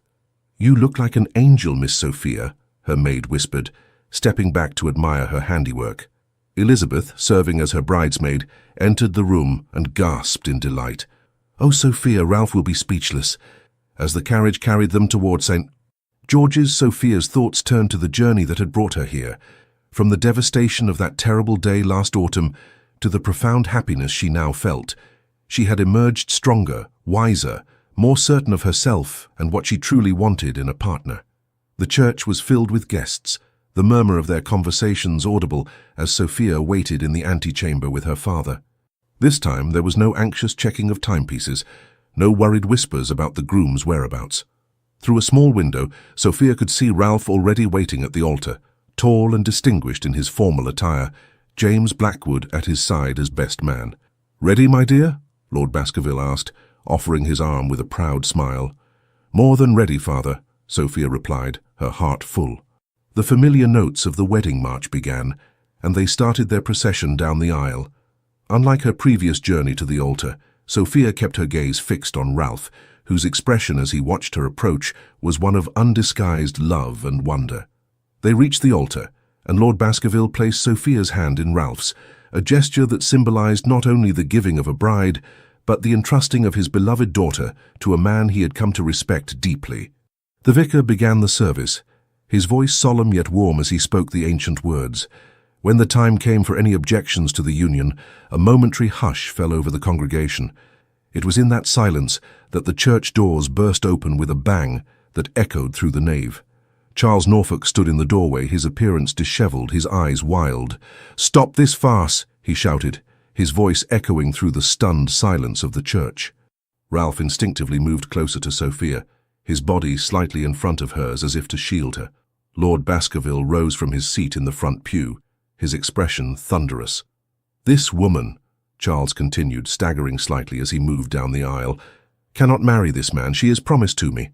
You look like an angel, Miss Sophia, her maid whispered, stepping back to admire her handiwork. Elizabeth, serving as her bridesmaid, entered the room and gasped in delight. Oh, Sophia, Ralph will be speechless. As the carriage carried them toward St. George's, Sophia's thoughts turned to the journey that had brought her here. From the devastation of that terrible day last autumn to the profound happiness she now felt, she had emerged stronger, wiser, more certain of herself and what she truly wanted in a partner. The church was filled with guests, the murmur of their conversations audible as Sophia waited in the antechamber with her father. This time there was no anxious checking of timepieces, no worried whispers about the groom's whereabouts. Through a small window, Sophia could see Ralph already waiting at the altar, tall and distinguished in his formal attire, James Blackwood at his side as best man. "Ready, my dear?" Lord Baskerville asked, offering his arm with a proud smile. "More than ready, father," Sophia replied, her heart full. The familiar notes of the wedding march began, and they started their procession down the aisle. Unlike her previous journey to the altar, Sophia kept her gaze fixed on Ralph, whose expression as he watched her approach was one of undisguised love and wonder. They reached the altar, and Lord Baskerville placed Sophia's hand in Ralph's, a gesture that symbolized not only the giving of a bride, but the entrusting of his beloved daughter to a man he had come to respect deeply. The vicar began the service, his voice solemn yet warm as he spoke the ancient words. When the time came for any objections to the union, a momentary hush fell over the congregation. It was in that silence that the church doors burst open with a bang that echoed through the nave. Charles Norfolk stood in the doorway, his appearance dishevelled, his eyes wild. "Stop this farce!" he shouted, his voice echoing through the stunned silence of the church. Ralph instinctively moved closer to Sophia, his body slightly in front of hers as if to shield her. Lord Baskerville rose from his seat in the front pew, his expression thunderous. "This woman," Charles continued, staggering slightly as he moved down the aisle, "cannot marry this man. She is promised to me."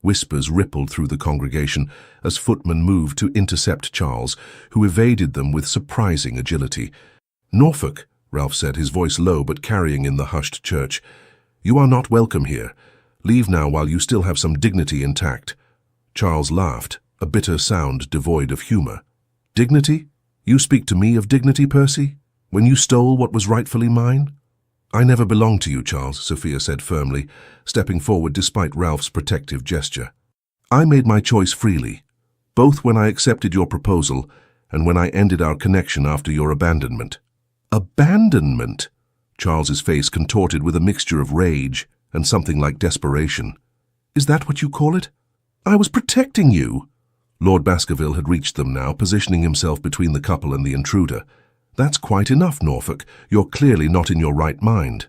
Whispers rippled through the congregation as footmen moved to intercept Charles, who evaded them with surprising agility. "Norfolk," Ralph said, his voice low but carrying in the hushed church, "you are not welcome here. Leave now while you still have some dignity intact." Charles laughed, a bitter sound devoid of humor. "Dignity? You speak to me of dignity, Percy? When you stole what was rightfully mine?" "I never belonged to you, Charles," Sophia said firmly, stepping forward despite Ralph's protective gesture. "I made my choice freely, both when I accepted your proposal and when I ended our connection after your abandonment." "Abandonment?" Charles's face contorted with a mixture of rage and something like desperation. "Is that what you call it? I was protecting you." Lord Baskerville had reached them now, positioning himself between the couple and the intruder. "That's quite enough, Norfolk. You're clearly not in your right mind.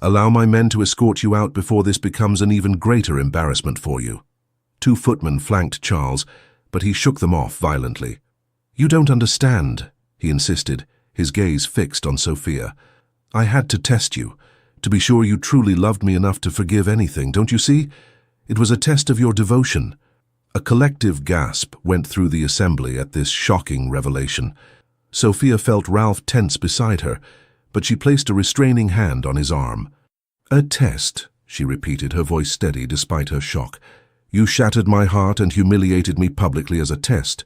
Allow my men to escort you out before this becomes an even greater embarrassment for you." Two footmen flanked Charles, but he shook them off violently. "You don't understand," he insisted, his gaze fixed on Sophia. "I had to test you, to be sure you truly loved me enough to forgive anything, don't you see? It was a test of your devotion." A collective gasp went through the assembly at this shocking revelation. Sophia felt Ralph tense beside her, but she placed a restraining hand on his arm. "A test," she repeated, her voice steady despite her shock. "You shattered my heart and humiliated me publicly as a test."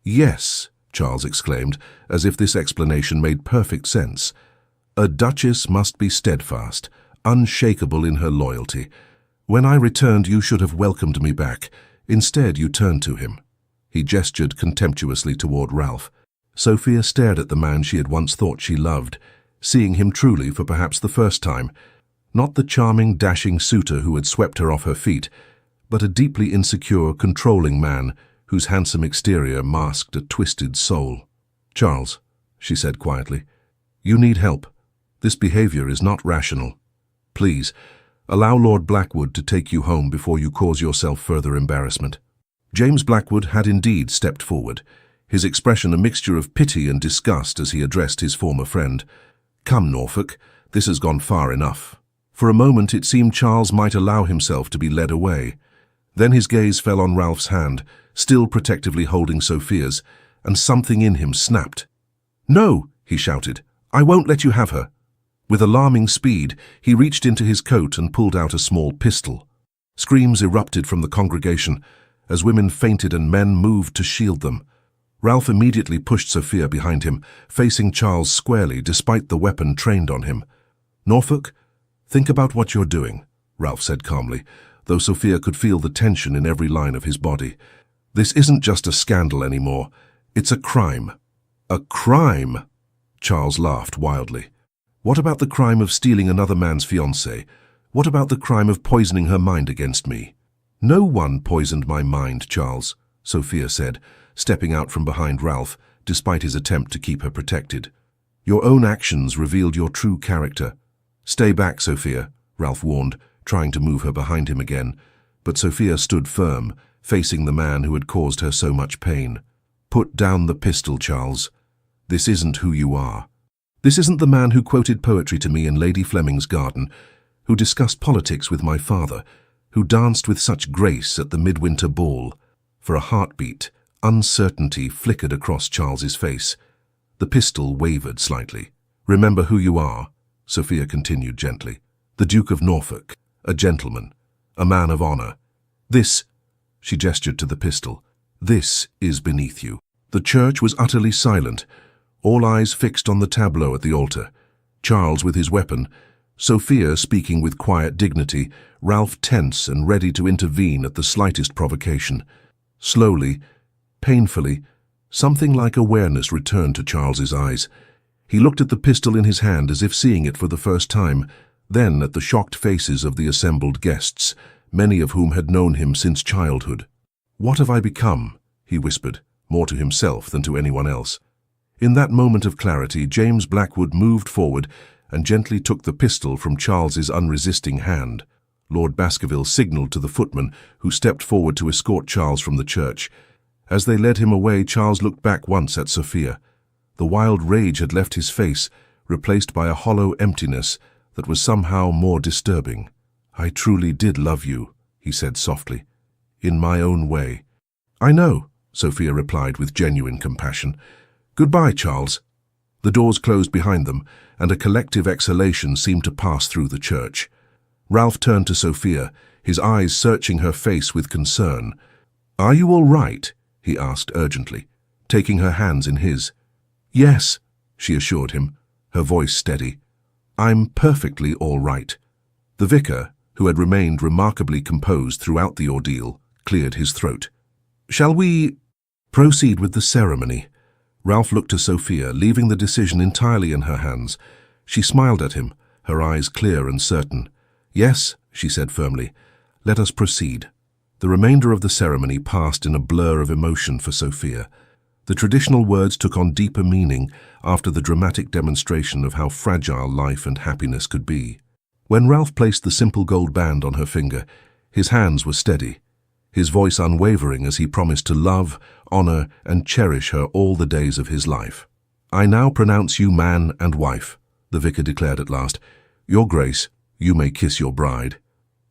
"Yes," Charles exclaimed, as if this explanation made perfect sense. "A duchess must be steadfast, unshakable in her loyalty. When I returned, you should have welcomed me back. Instead, you turned to him." He gestured contemptuously toward Ralph. Sophia stared at the man she had once thought she loved, seeing him truly for perhaps the first time. Not the charming, dashing suitor who had swept her off her feet, but a deeply insecure, controlling man whose handsome exterior masked a twisted soul. "Charles," she said quietly, "you need help. This behavior is not rational. Please, allow Lord Blackwood to take you home before you cause yourself further embarrassment." James Blackwood had indeed stepped forward, his expression a mixture of pity and disgust as he addressed his former friend. "Come, Norfolk, this has gone far enough." For a moment it seemed Charles might allow himself to be led away. Then his gaze fell on Ralph's hand, still protectively holding Sophia's, and something in him snapped. "No!" he shouted. "I won't let you have her." With alarming speed, he reached into his coat and pulled out a small pistol. Screams erupted from the congregation as women fainted and men moved to shield them. Ralph immediately pushed Sophia behind him, facing Charles squarely despite the weapon trained on him. "Norfolk, think about what you're doing," Ralph said calmly, though Sophia could feel the tension in every line of his body. "This isn't just a scandal anymore. It's a crime." "A crime?" Charles laughed wildly. "What about the crime of stealing another man's fiancée? What about the crime of poisoning her mind against me?" "No one poisoned my mind, Charles," Sophia said, stepping out from behind Ralph, despite his attempt to keep her protected. "Your own actions revealed your true character." "Stay back, Sophia," Ralph warned, trying to move her behind him again, but Sophia stood firm, facing the man who had caused her so much pain. "Put down the pistol, Charles. This isn't who you are. This isn't the man who quoted poetry to me in Lady Fleming's garden, who discussed politics with my father, who danced with such grace at the midwinter ball." For a heartbeat, uncertainty flickered across Charles's face. The pistol wavered slightly, Remember who you are, Sophia continued gently. The Duke of Norfolk, a gentleman, a man of honor. This, she gestured to the pistol, this is beneath you. The church was utterly silent, all eyes fixed on the tableau at the altar. Charles with his weapon, Sophia speaking with quiet dignity, Ralph tense and ready to intervene at the slightest provocation. Slowly, painfully, something like awareness returned to Charles's eyes. He looked at the pistol in his hand as if seeing it for the first time, then at the shocked faces of the assembled guests, many of whom had known him since childhood. "What have I become?" he whispered, more to himself than to anyone else. In that moment of clarity, James Blackwood moved forward and gently took the pistol from Charles's unresisting hand. Lord Baskerville signalled to the footman, who stepped forward to escort Charles from the church. As they led him away, Charles looked back once at Sophia. The wild rage had left his face, replaced by a hollow emptiness that was somehow more disturbing. "I truly did love you," he said softly, "in my own way." "I know," Sophia replied with genuine compassion. "Goodbye, Charles." The doors closed behind them, and a collective exhalation seemed to pass through the church. Ralph turned to Sophia, his eyes searching her face with concern. "Are you all right?" he asked urgently, taking her hands in his. "Yes," she assured him, her voice steady. "I'm perfectly all right." The vicar, who had remained remarkably composed throughout the ordeal, cleared his throat. "Shall we proceed with the ceremony?" Ralph looked to Sophia, leaving the decision entirely in her hands. She smiled at him, her eyes clear and certain. "Yes," she said firmly, "let us proceed." The remainder of the ceremony passed in a blur of emotion for Sophia. The traditional words took on deeper meaning after the dramatic demonstration of how fragile life and happiness could be. When Ralph placed the simple gold band on her finger, his hands were steady, his voice unwavering as he promised to love, honor, and cherish her all the days of his life. "I now pronounce you man and wife," the vicar declared at last. "Your Grace, you may kiss your bride."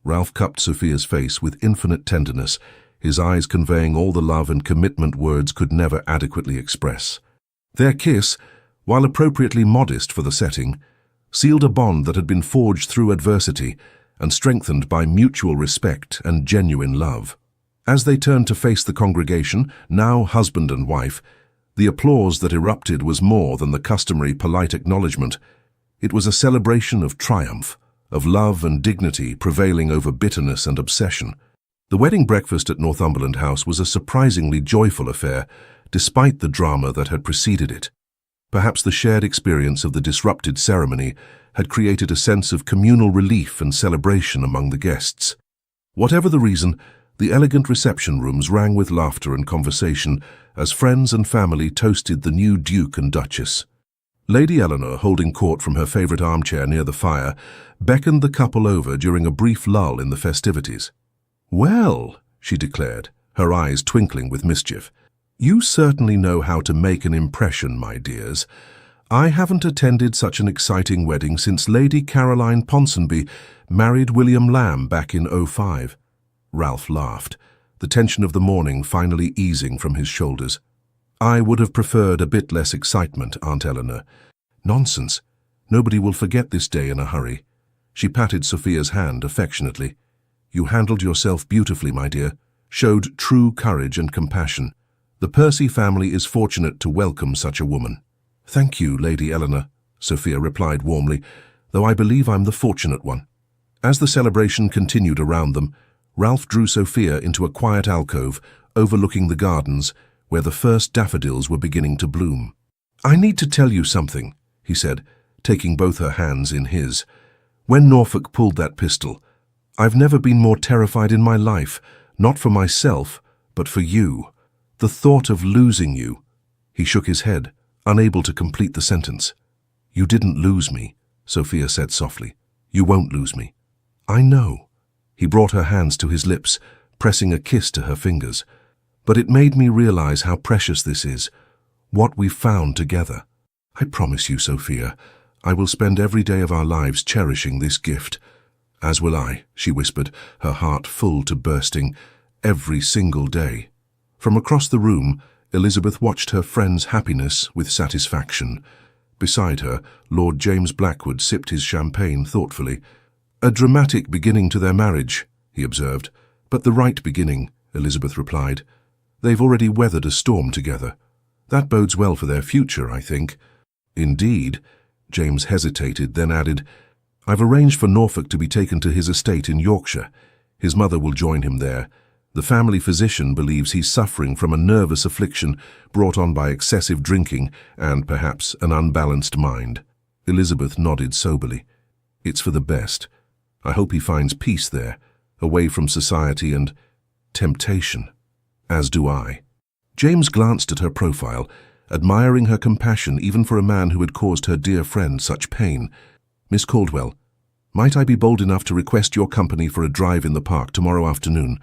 Ralph cupped Sophia's face with infinite tenderness, his eyes conveying all the love and commitment words could never adequately express. Their kiss, while appropriately modest for the setting, sealed a bond that had been forged through adversity and strengthened by mutual respect and genuine love. As they turned to face the congregation, now husband and wife, the applause that erupted was more than the customary polite acknowledgement. It was a celebration of triumph, of love and dignity prevailing over bitterness and obsession. The wedding breakfast at Northumberland House was a surprisingly joyful affair, despite the drama that had preceded it. Perhaps the shared experience of the disrupted ceremony had created a sense of communal relief and celebration among the guests. Whatever the reason, the elegant reception rooms rang with laughter and conversation as friends and family toasted the new Duke and Duchess. Lady Eleanor, holding court from her favourite armchair near the fire, beckoned the couple over during a brief lull in the festivities. "Well," she declared, her eyes twinkling with mischief, "you certainly know how to make an impression, my dears. I haven't attended such an exciting wedding since Lady Caroline Ponsonby married William Lamb back in '05. Ralph laughed, the tension of the morning finally easing from his shoulders. "I would have preferred a bit less excitement, Aunt Eleanor." "Nonsense. Nobody will forget this day in a hurry." She patted Sophia's hand affectionately. "You handled yourself beautifully, my dear, showed true courage and compassion. The Percy family is fortunate to welcome such a woman." "Thank you, Lady Eleanor," Sophia replied warmly, "though I believe I'm the fortunate one." As the celebration continued around them, Ralph drew Sophia into a quiet alcove overlooking the gardens where the first daffodils were beginning to bloom. "I need to tell you something," he said, taking both her hands in his. "When Norfolk pulled that pistol, I've never been more terrified in my life, not for myself, but for you. The thought of losing you." He shook his head, unable to complete the sentence. "You didn't lose me," Sophia said softly. "You won't lose me." "I know." He brought her hands to his lips, pressing a kiss to her fingers. "But it made me realize how precious this is, what we've found together. I promise you, Sophia, I will spend every day of our lives cherishing this gift." "As will I," she whispered, her heart full to bursting, "every single day." From across the room, Elizabeth watched her friend's happiness with satisfaction. Beside her, Lord James Blackwood sipped his champagne thoughtfully. "A dramatic beginning to their marriage," he observed. "But the right beginning," Elizabeth replied. "They've already weathered a storm together. That bodes well for their future, I think." "Indeed," James hesitated, then added, "I've arranged for Norfolk to be taken to his estate in Yorkshire. His mother will join him there. The family physician believes he's suffering from a nervous affliction brought on by excessive drinking and, perhaps, an unbalanced mind." Elizabeth nodded soberly. "It's for the best. I hope he finds peace there, away from society and temptation." "As do I." James glanced at her profile, admiring her compassion even for a man who had caused her dear friend such pain. "Miss Caldwell, might I be bold enough to request your company for a drive in the park tomorrow afternoon?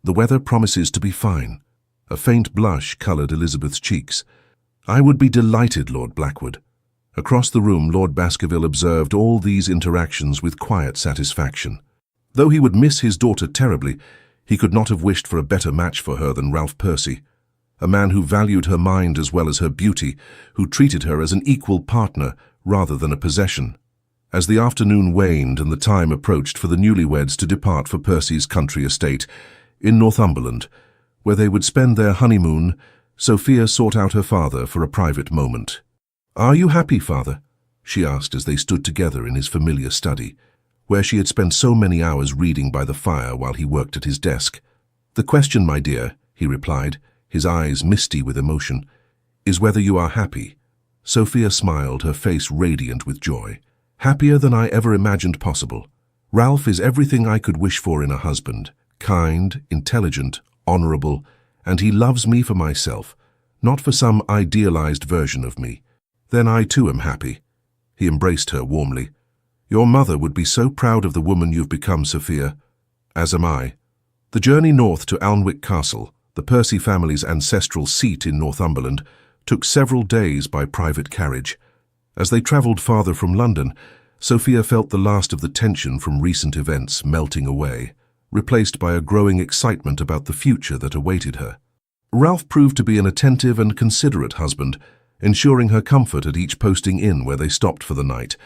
The weather promises to be fine." A faint blush coloured Elizabeth's cheeks. "I would be delighted, Lord Blackwood." Across the room, Lord Baskerville observed all these interactions with quiet satisfaction. Though he would miss his daughter terribly, he could not have wished for a better match for her than Ralph Percy, a man who valued her mind as well as her beauty, who treated her as an equal partner rather than a possession. As the afternoon waned and the time approached for the newlyweds to depart for Percy's country estate in Northumberland, where they would spend their honeymoon, Sophia sought out her father for a private moment. "Are you happy, father?" she asked as they stood together in his familiar study, where she had spent so many hours reading by the fire while he worked at his desk. "The question, my dear," he replied, his eyes misty with emotion, "is whether you are happy." Sophia smiled, her face radiant with joy. "Happier than I ever imagined possible. Ralph is everything I could wish for in a husband. Kind, intelligent, honourable, and he loves me for myself, not for some idealized version of me. Then I too am happy." He embraced her warmly. "Your mother would be so proud of the woman you've become, Sophia. As am I." The journey north to Alnwick Castle, the Percy family's ancestral seat in Northumberland, took several days by private carriage. As they travelled farther from London, Sophia felt the last of the tension from recent events melting away, replaced by a growing excitement about the future that awaited her. Ralph proved to be an attentive and considerate husband, ensuring her comfort at each posting inn where they stopped for the night,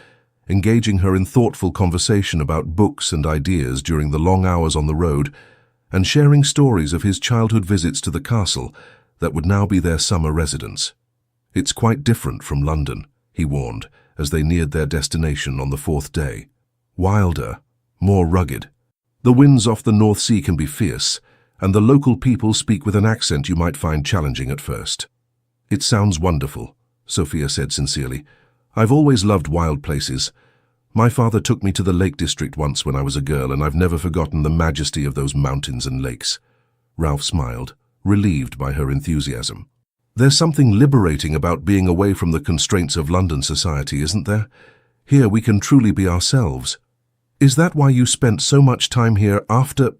engaging her in thoughtful conversation about books and ideas during the long hours on the road, and sharing stories of his childhood visits to the castle that would now be their summer residence. "It's quite different from London," he warned, as they neared their destination on the fourth day. "Wilder, more rugged. The winds off the North Sea can be fierce, and the local people speak with an accent you might find challenging at first." "It sounds wonderful," Sophia said sincerely. "I've always loved wild places. My father took me to the Lake District once when I was a girl, and I've never forgotten the majesty of those mountains and lakes." Ralph smiled, relieved by her enthusiasm. "There's something liberating about being away from the constraints of London society, isn't there? Here we can truly be ourselves." "Is that why you spent so much time here after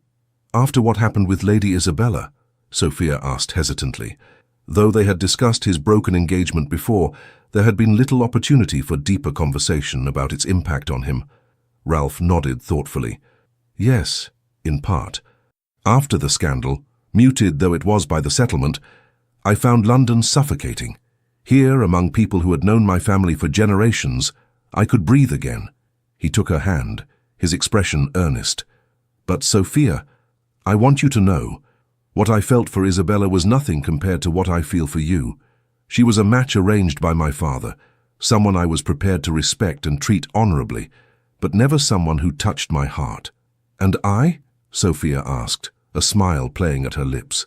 what happened with Lady Isabella?" Sophia asked hesitantly. Though they had discussed his broken engagement before, there had been little opportunity for deeper conversation about its impact on him. Ralph nodded thoughtfully. "Yes, in part. After the scandal, muted though it was by the settlement, I found London suffocating. Here, among people who had known my family for generations, I could breathe again." He took her hand, his expression earnest. "But Sophia, I want you to know, what I felt for Isabella was nothing compared to what I feel for you. She was a match arranged by my father, someone I was prepared to respect and treat honourably, but never someone who touched my heart." "And I?" Sophia asked, a smile playing at her lips.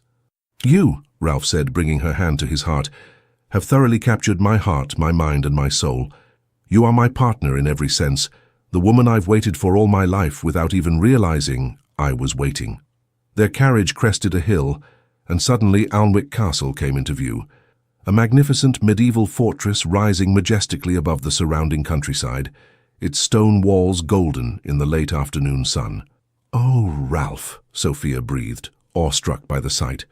"You," Ralph said, bringing her hand to his heart, "have thoroughly captured my heart, my mind and my soul. You are my partner in every sense, the woman I've waited for all my life without even realizing I was waiting." Their carriage crested a hill, and suddenly Alnwick Castle came into view, a magnificent medieval fortress rising majestically above the surrounding countryside, its stone walls golden in the late afternoon sun. "Oh, Ralph," Sophia breathed, awestruck by the sight.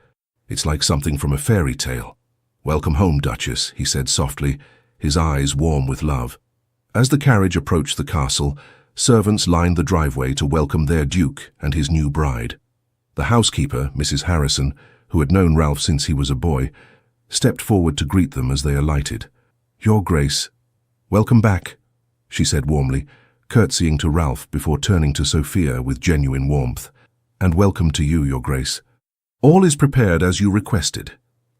"It's like something from a fairy tale." "Welcome home, Duchess," he said softly, his eyes warm with love. As the carriage approached the castle, servants lined the driveway to welcome their duke and his new bride. The housekeeper, Mrs. Harrison, who had known Ralph since he was a boy, stepped forward to greet them as they alighted. "Your Grace, "Welcome back," she said warmly, curtsying to Ralph before turning to Sophia with genuine warmth. "And welcome to you, Your Grace. All is prepared as you requested."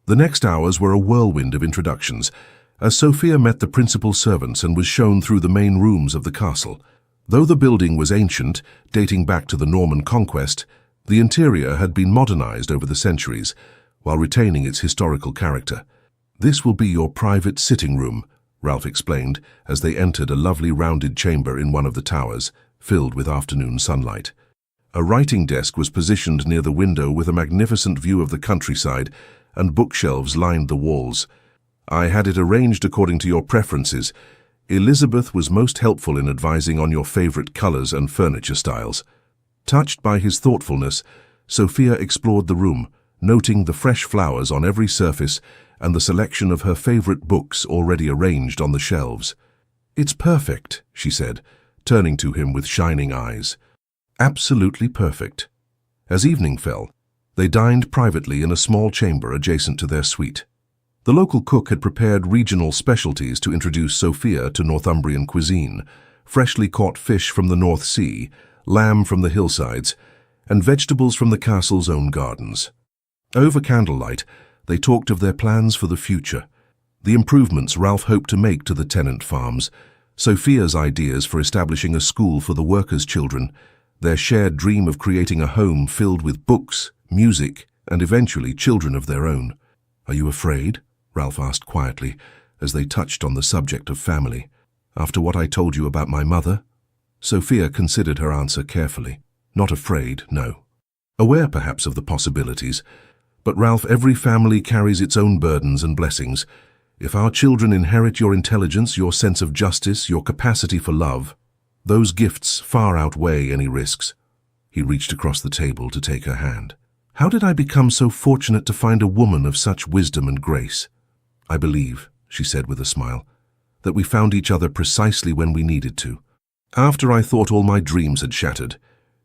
The next hours were a whirlwind of introductions, as Sophia met the principal servants and was shown through the main rooms of the castle. Though the building was ancient, dating back to the Norman conquest, the interior had been modernized over the centuries, while retaining its historical character. "This will be your private sitting room," Ralph explained as they entered a lovely rounded chamber in one of the towers, filled with afternoon sunlight. A writing desk was positioned near the window with a magnificent view of the countryside, and bookshelves lined the walls. "I had it arranged according to your preferences. Elizabeth was most helpful in advising on your favorite colors and furniture styles." Touched by his thoughtfulness, Sophia explored the room, noting the fresh flowers on every surface and the selection of her favorite books already arranged on the shelves. "It's perfect," she said, turning to him with shining eyes. "Absolutely perfect." As evening fell, they dined privately in a small chamber adjacent to their suite. The local cook had prepared regional specialties to introduce Sophia to Northumbrian cuisine: freshly caught fish from the North Sea, lamb from the hillsides, and vegetables from the castle's own gardens. Over candlelight, they talked of their plans for the future, the improvements Ralph hoped to make to the tenant farms, Sophia's ideas for establishing a school for the workers' children, their shared dream of creating a home filled with books, music, and eventually children of their own. "Are you afraid?" Ralph asked quietly, as they touched on the subject of family. "After what I told you about my mother?" Sophia considered her answer carefully. "Not afraid, no. Aware perhaps of the possibilities. But Ralph, every family carries its own burdens and blessings. If our children inherit your intelligence, your sense of justice, your capacity for love, those gifts far outweigh any risks." He reached across the table to take her hand. "How did I become so fortunate to find a woman of such wisdom and grace?" "I believe," she said with a smile, "that we found each other precisely when we needed to. After I thought all my dreams had shattered,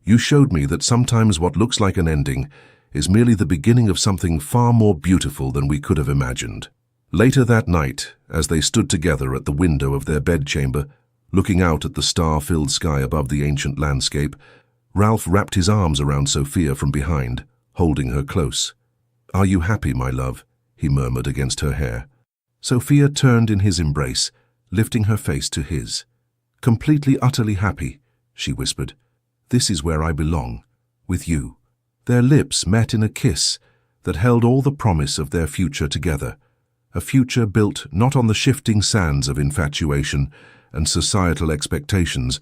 you showed me that sometimes what looks like an ending is merely the beginning of something far more beautiful than we could have imagined." Later that night, as they stood together at the window of their bedchamber, looking out at the star-filled sky above the ancient landscape, Ralph wrapped his arms around Sophia from behind, holding her close. "Are you happy, my love?" he murmured against her hair. Sophia turned in his embrace, lifting her face to his. "Completely, utterly happy," she whispered. "This is where I belong, with you." Their lips met in a kiss that held all the promise of their future together, a future built not on the shifting sands of infatuation and societal expectations,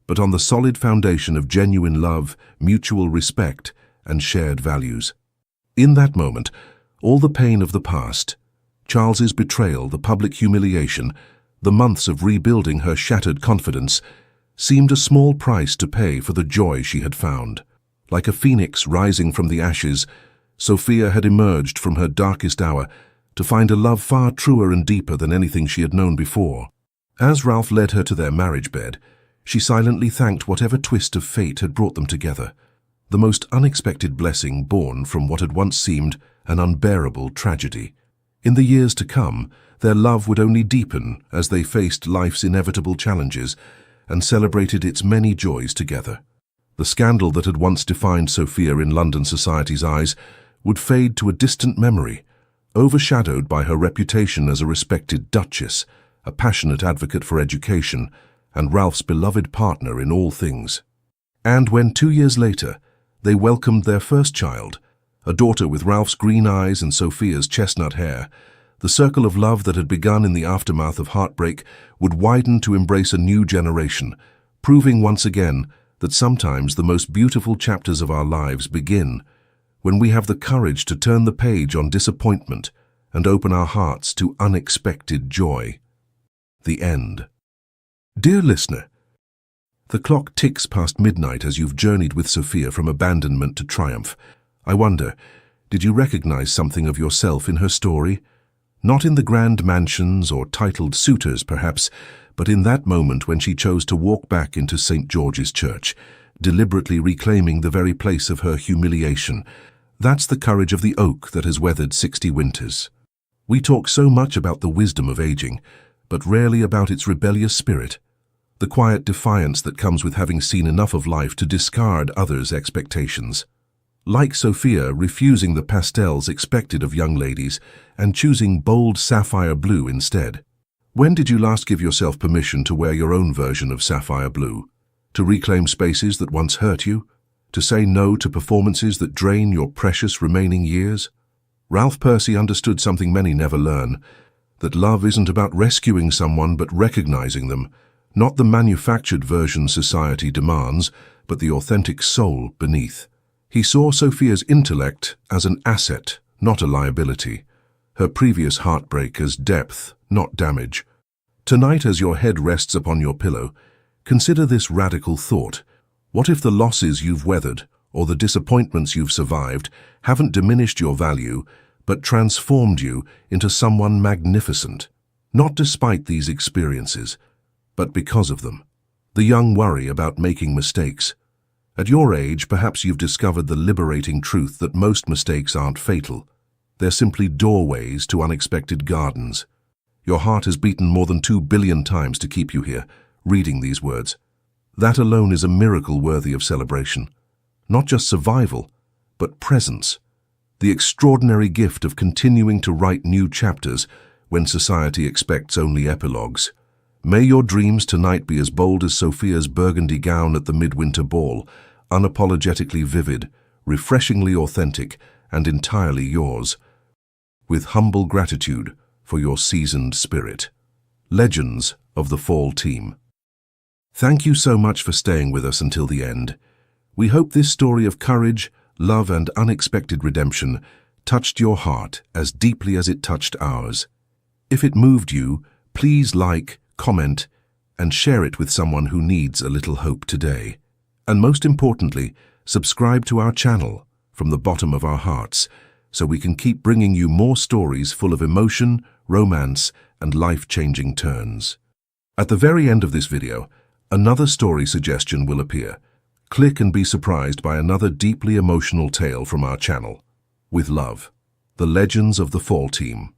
but on the solid foundation of genuine love, mutual respect, and shared values. In that moment, all the pain of the past, Charles's betrayal, the public humiliation, the months of rebuilding her shattered confidence, seemed a small price to pay for the joy she had found. Like a phoenix rising from the ashes, Sophia had emerged from her darkest hour to find a love far truer and deeper than anything she had known before. As Ralph led her to their marriage bed, she silently thanked whatever twist of fate had brought them together, the most unexpected blessing born from what had once seemed an unbearable tragedy. In the years to come, their love would only deepen as they faced life's inevitable challenges and celebrated its many joys together. The scandal that had once defined Sophia in London society's eyes would fade to a distant memory, overshadowed by her reputation as a respected duchess, a passionate advocate for education, and Ralph's beloved partner in all things. And when 2 years later, they welcomed their first child, a daughter with Ralph's green eyes and Sophia's chestnut hair, the circle of love that had begun in the aftermath of heartbreak would widen to embrace a new generation, proving once again that sometimes the most beautiful chapters of our lives begin when we have the courage to turn the page on disappointment and open our hearts to unexpected joy. The end. Dear listener, the clock ticks past midnight as you've journeyed with Sophia from abandonment to triumph. I wonder, did you recognize something of yourself in her story? Not in the grand mansions or titled suitors, perhaps, but in that moment when she chose to walk back into St. George's Church, deliberately reclaiming the very place of her humiliation. That's the courage of the oak that has weathered 60 winters. We talk so much about the wisdom of aging, but rarely about its rebellious spirit, the quiet defiance that comes with having seen enough of life to discard others' expectations. Like Sophia, refusing the pastels expected of young ladies and choosing bold sapphire blue instead. When did you last give yourself permission to wear your own version of sapphire blue? To reclaim spaces that once hurt you? To say no to performances that drain your precious remaining years? Ralph Percy understood something many never learn, that love isn't about rescuing someone but recognizing them, not the manufactured version society demands, but the authentic soul beneath. He saw Sophia's intellect as an asset, not a liability, her previous heartbreak as depth, not damage. Tonight, as your head rests upon your pillow, consider this radical thought. What if the losses you've weathered, or the disappointments you've survived, haven't diminished your value, but transformed you into someone magnificent? Not despite these experiences, but because of them. The young worry about making mistakes. At your age, perhaps you've discovered the liberating truth that most mistakes aren't fatal. They're simply doorways to unexpected gardens. Your heart has beaten more than 2 billion times to keep you here, reading these words. That alone is a miracle worthy of celebration. Not just survival, but presence. The extraordinary gift of continuing to write new chapters when society expects only epilogues. May your dreams tonight be as bold as Sophia's burgundy gown at the midwinter ball, unapologetically vivid, refreshingly authentic, and entirely yours. With humble gratitude for your seasoned spirit. Legends of the Fall Team. Thank you so much for staying with us until the end. We hope this story of courage, love, and unexpected redemption touched your heart as deeply as it touched ours. If it moved you, please like, comment, and share it with someone who needs a little hope today. And most importantly, subscribe to our channel from the bottom of our hearts so we can keep bringing you more stories full of emotion, romance, and life-changing turns. At the very end of this video, another story suggestion will appear. Click and be surprised by another deeply emotional tale from our channel. With love, the Legends of the Fall Team.